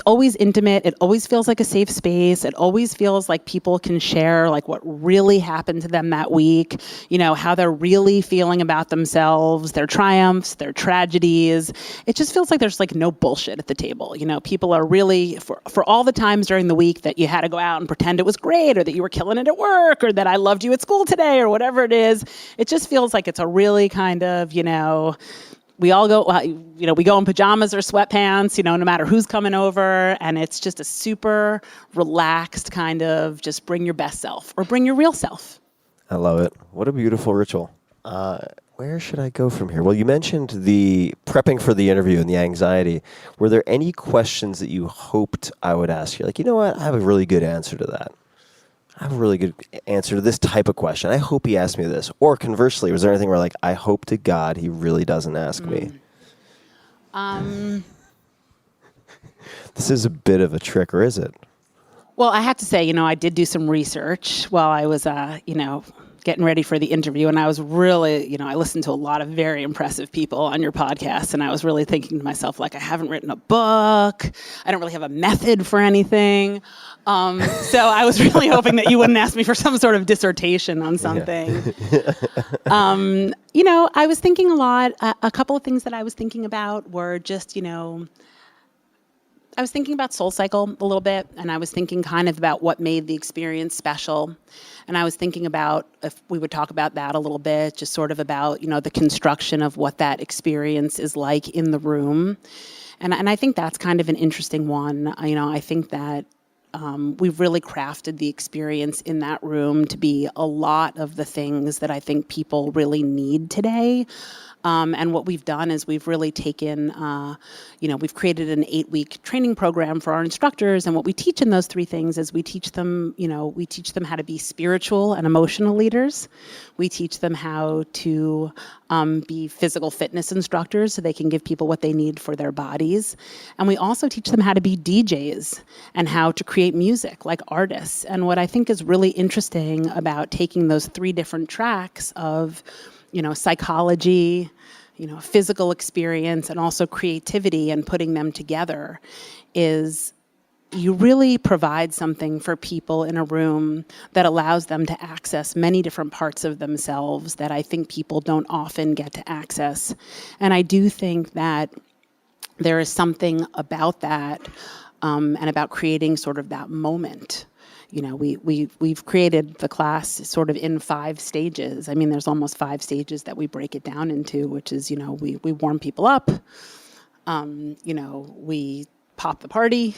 always intimate. It always feels like a safe space. It always feels like people can share like what really happened to them that week, how they're really feeling about themselves, their triumphs, their tragedies. It just feels like there's like no bullshit at the table. People are really, for all the times during the week that you had to go out and pretend it was great, or that you were killing it at work, or that I loved you at school today, or whatever it is, it just feels like it's a really kind of, we all go, we go in pajamas or sweatpants, no matter who's coming over. And it's just a super relaxed kind of just bring your best self or bring your real self. I love it. What a beautiful ritual. Where should I go from here? Well, you mentioned the prepping for the interview and the anxiety. Were there any questions that you hoped I would ask you? Like, you know what? I have a really good answer to that. I have a really good answer to this type of question. I hope he asked me this. Or conversely, was there anything where like, I hope to God he really doesn't ask me? This is a bit of a trick, or is it? Well, I have to say, I did do some research while I was, getting ready for the interview. And I was really, I listened to a lot of very impressive people on your podcast. And I was really thinking to myself, like, I haven't written a book. I don't really have a method for anything. So I was really hoping that you wouldn't ask me for some sort of dissertation on something. Yeah. I was thinking a lot. A couple of things that I was thinking about were just, I was thinking about SoulCycle a little bit, and I was thinking kind of about what made the experience special. And I was thinking about, if we would talk about that a little bit, just sort of about, the construction of what that experience is like in the room. And I think that's kind of an interesting one. I think that we've really crafted the experience in that room to be a lot of the things that I think people really need today. And what we've done is we've really taken, we've created an 8-week training program for our instructors. And what we teach in those 3 things is we teach them how to be spiritual and emotional leaders. We teach them how to be physical fitness instructors so they can give people what they need for their bodies. And we also teach them how to be DJs and how to create music like artists. And what I think is really interesting about taking those 3 different tracks of, psychology, physical experience, and also creativity, and putting them together is you really provide something for people in a room that allows them to access many different parts of themselves that I think people don't often get to access. And I do think that there is something about that and about creating sort of that moment. We've created the class sort of in 5 stages. I mean, there's almost 5 stages that we break it down into, which is, we warm people up, we pop the party,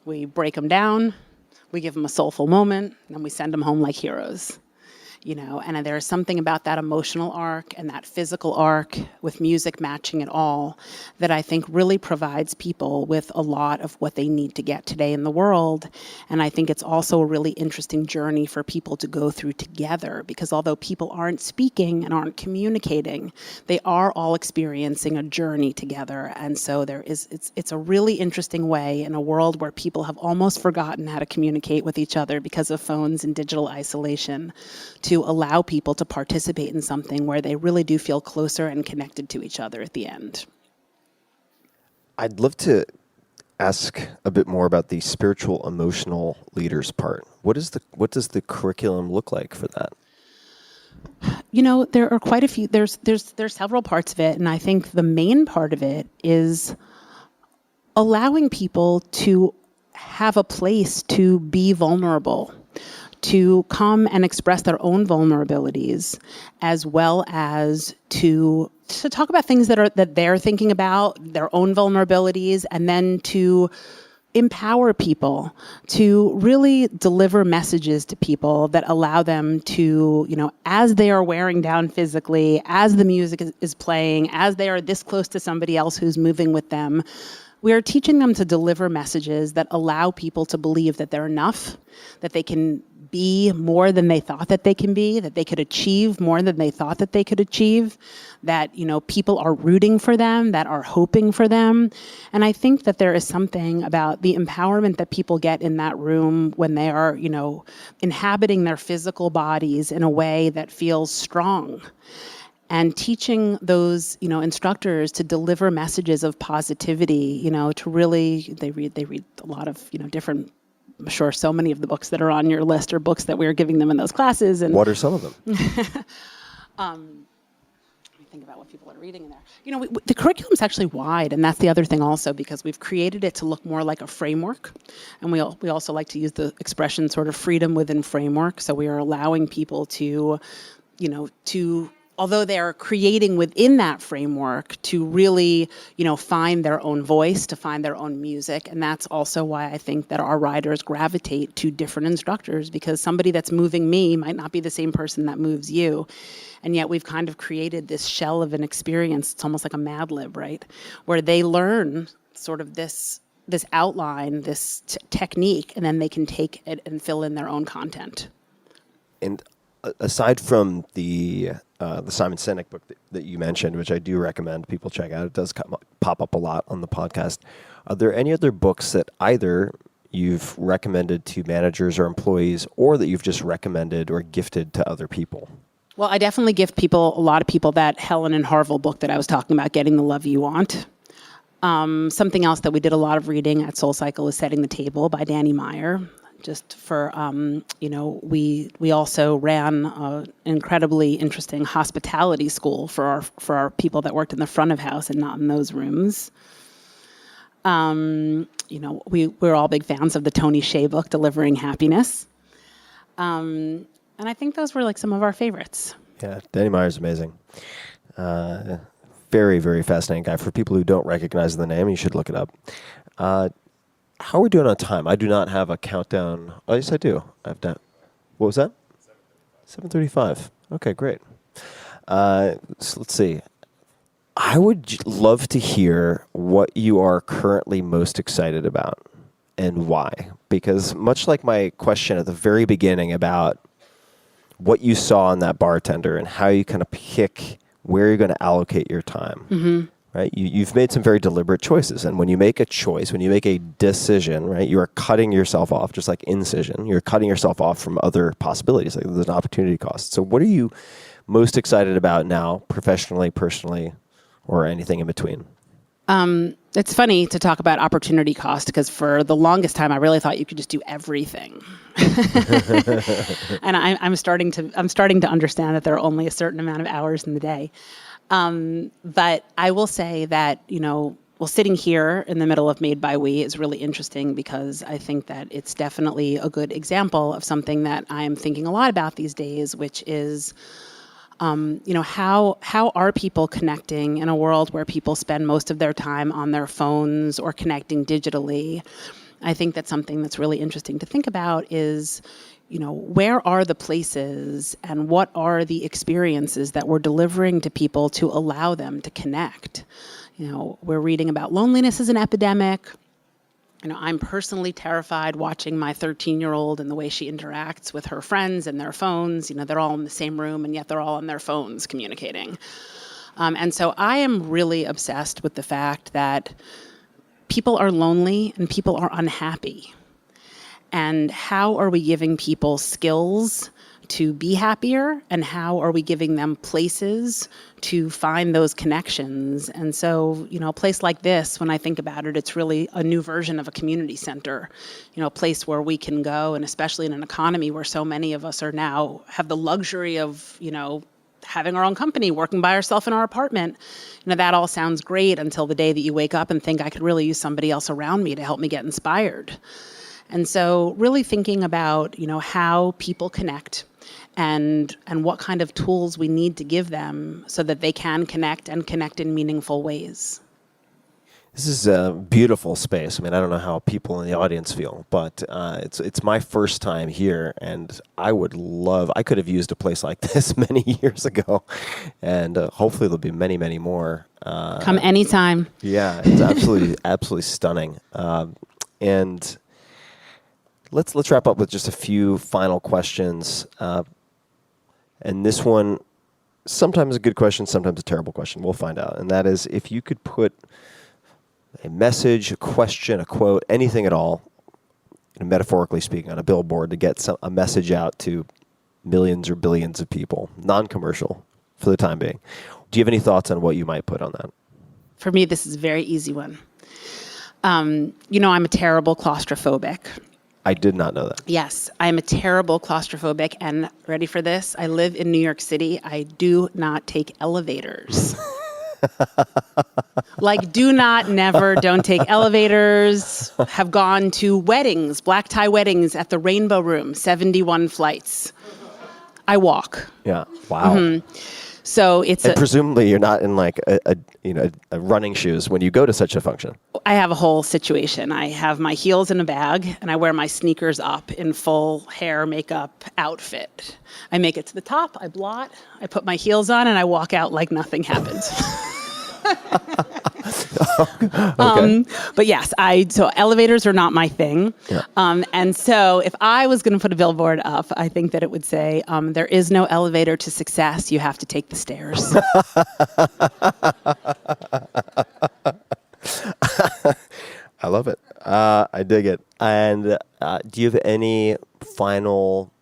we break them down, we give them a soulful moment, and we send them home like heroes. And there's something about that emotional arc and that physical arc with music matching it all that I think really provides people with a lot of what they need to get today in the world. And I think it's also a really interesting journey for people to go through together, because although people aren't speaking and aren't communicating, they are all experiencing a journey together. And so it's a really interesting way in a world where people have almost forgotten how to communicate with each other because of phones and digital isolation, to allow people to participate in something where they really do feel closer and connected to each other at the end. I'd love to ask a bit more about the spiritual emotional leaders part. What does the curriculum look like for that? There are quite a few. There's several parts of it, and I think the main part of it is allowing people to have a place to be vulnerable, to come and express their own vulnerabilities, as well as to talk about things that they're thinking about, their own vulnerabilities, and then to empower people to really deliver messages to people that allow them to, as they are wearing down physically, as the music is playing, as they are this close to somebody else who's moving with them, we are teaching them to deliver messages that allow people to believe that they're enough, that they can be more than they thought that they can be, that they could achieve more than they thought that they could achieve, that, people are rooting for them, that are hoping for them. And I think that there is something about the empowerment that people get in that room when they are, inhabiting their physical bodies in a way that feels strong. And teaching those, instructors to deliver messages of positivity, to really, they read a lot of, different, I'm sure so many of the books that are on your list are books that we are giving them in those classes. And What are some of them? Let me think about what people are reading in there. The curriculum's actually wide, and that's the other thing also, because we've created it to look more like a framework. And we also like to use the expression sort of freedom within framework. So we are allowing people to, although they're creating within that framework, to really, find their own voice, to find their own music. And that's also why I think that our riders gravitate to different instructors, because somebody that's moving me might not be the same person that moves you. And yet we've kind of created this shell of an experience. It's almost like a Mad Lib, right? Where they learn sort of this outline, this technique, and then they can take it and fill in their own content. And aside from the Simon Sinek book that you mentioned, which I do recommend people check out, it does pop up a lot on the podcast. Are there any other books that either you've recommended to managers or employees, or that you've just recommended or gifted to other people? Well, I definitely gift a lot of people that Helen and Harville book that I was talking about, Getting the Love You Want. Something else that we did a lot of reading at SoulCycle is Setting the Table by Danny Meyer. Just for, we also ran an incredibly interesting hospitality school for our people that worked in the front of house and not in those rooms. We're all big fans of the Tony Hsieh book, Delivering Happiness. And I think those were like some of our favorites. Yeah, Danny Meyer's amazing. Very, very fascinating guy. For people who don't recognize the name, you should look it up. How are we doing on time? I do not have a countdown. Oh, yes, I do. I've done. What was that? 7:35. Okay, great. So let's see. I would love to hear what you are currently most excited about and why. Because much like my question at the very beginning about what you saw in that bartender and how you kind of pick where you're going to allocate your time. Right? You've made some very deliberate choices. And when you make a choice, when you make a decision, right, you are cutting yourself off, just like incision. You're cutting yourself off from other possibilities. Like there's an opportunity cost. So what are you most excited about now, professionally, personally, or anything in between? It's funny to talk about opportunity cost, because for the longest time, I really thought you could just do everything. And I'm starting to understand that there are only a certain amount of hours in the day. But I will say that, sitting here in the middle of Made by We is really interesting, because I think that it's definitely a good example of something that I'm thinking a lot about these days, which is, how are people connecting in a world where people spend most of their time on their phones or connecting digitally? I think that's something that's really interesting to think about is, where are the places and what are the experiences that we're delivering to people to allow them to connect? We're reading about loneliness as an epidemic. I'm personally terrified watching my 13-year-old and the way she interacts with her friends and their phones. They're all in the same room, and yet they're all on their phones communicating. And so I am really obsessed with the fact that people are lonely and people are unhappy. And how are we giving people skills to be happier, and how are we giving them places to find those connections? And so, a place like this, when I think about it, it's really a new version of a community center, a place where we can go, and especially in an economy where so many of us are now have the luxury of, having our own company, working by ourselves in our apartment. That all sounds great until the day that you wake up and think, I could really use somebody else around me to help me get inspired. And so really thinking about, how people connect and what kind of tools we need to give them so that they can connect and connect in meaningful ways. This is a beautiful space. I mean, I don't know how people in the audience feel, but it's my first time here, and I could have used a place like this many years ago, and hopefully there'll be many, many more. Come anytime. Yeah, it's absolutely, absolutely stunning. And let's wrap up with just a few final questions. And this one, sometimes a good question, sometimes a terrible question. We'll find out. And that is, if you could put a message, a question, a quote, anything at all, metaphorically speaking, on a billboard to get a message out to millions or billions of people, non-commercial for the time being. Do you have any thoughts on what you might put on that? For me, this is a very easy one. I'm a terrible claustrophobic. I did not know that. Yes, I'm a terrible claustrophobic, and ready for this? I live in New York City. I do not take elevators. Like, don't take elevators. Have gone to weddings, black tie weddings at the Rainbow Room, 71 flights. I walk. Yeah. Wow. So presumably you're not in like a running shoes when you go to such a function. I have a whole situation. I have my heels in a bag and I wear my sneakers up in full hair, makeup, outfit. I make it to the top, I blot, I put my heels on, and I walk out like nothing happened. Okay. But yes, so elevators are not my thing. Yeah. And so if I was going to put a billboard up, I think that it would say, there is no elevator to success. You have to take the stairs. I love it. I dig it. And do you have any final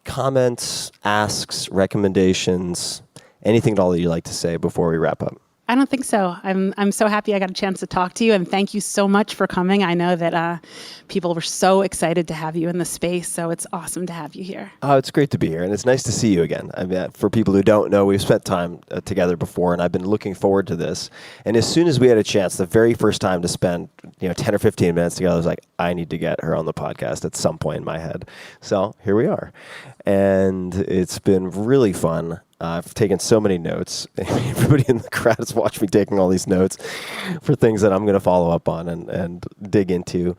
comments, asks, recommendations, anything at all that you'd like to say before we wrap up? I don't think so. I'm so happy I got a chance to talk to you, and thank you so much for coming. I know that people were so excited to have you in the space, so it's awesome to have you here. Oh, it's great to be here, and it's nice to see you again. I mean, for people who don't know, we've spent time together before, and I've been looking forward to this. And as soon as we had a chance, the very first time to spend 10 or 15 minutes together, I was like, I need to get her on the podcast at some point in my head. So here we are, and it's been really fun. I've taken so many notes. Everybody in the crowd has watched me taking all these notes for things that I'm going to follow up on and dig into.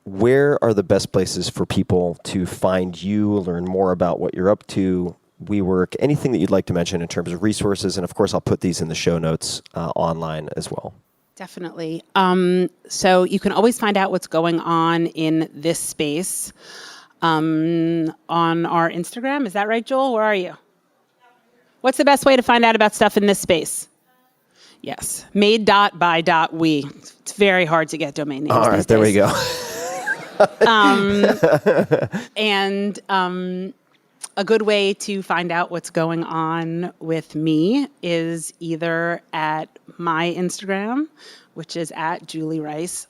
Where are the best places for people to find you, learn more about what you're up to, WeWork, anything that you'd like to mention in terms of resources? And of course, I'll put these in the show notes online as well. Definitely. So you can always find out what's going on in this space on our Instagram. Is that right, Joel? Where are you? What's the best way to find out about stuff in this space? Yes, made.by.we. It's very hard to get domain names. All right, there we go. And a good way to find out what's going on with me is either at my Instagram, which is at @JulieRice_,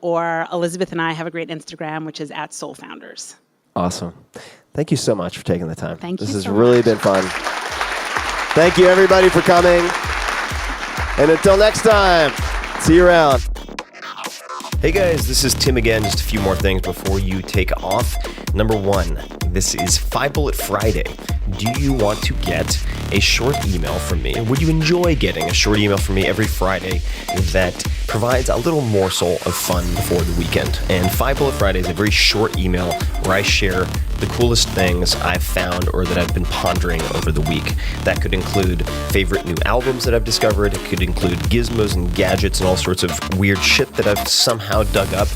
or Elizabeth and I have a great Instagram, which is at SoulFounders. Awesome. Thank you so much for taking the time. Thank you. This has really been fun. Thank you, everybody, for coming. And until next time, see you around. Hey guys, this is Tim again. Just a few more things before you take off. Number one, this is 5 Bullet Friday. Do you want to get a short email from me? Would you enjoy getting a short email from me every Friday that provides a little morsel of fun before the weekend? And 5 Bullet Friday is a very short email where I share the coolest things I've found or that I've been pondering over the week. That could include favorite new albums that I've discovered. It could include gizmos and gadgets and all sorts of weird shit that I've somehow dug up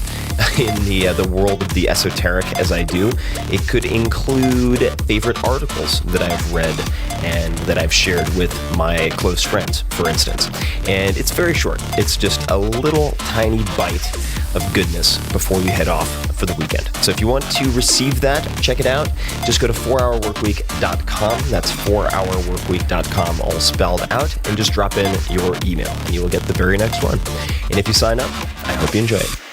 in the world of the esoteric as I do. It could include favorite articles that I've read and that I've shared with my close friends, for instance. And it's very short. It's just a little tiny bite of goodness before you head off for the weekend. So if you want to receive that, check it out. Just go to 4hourworkweek.com. That's 4hourworkweek.com, all spelled out, and just drop in your email and you will get the very next one. And if you sign up, I hope you enjoy it.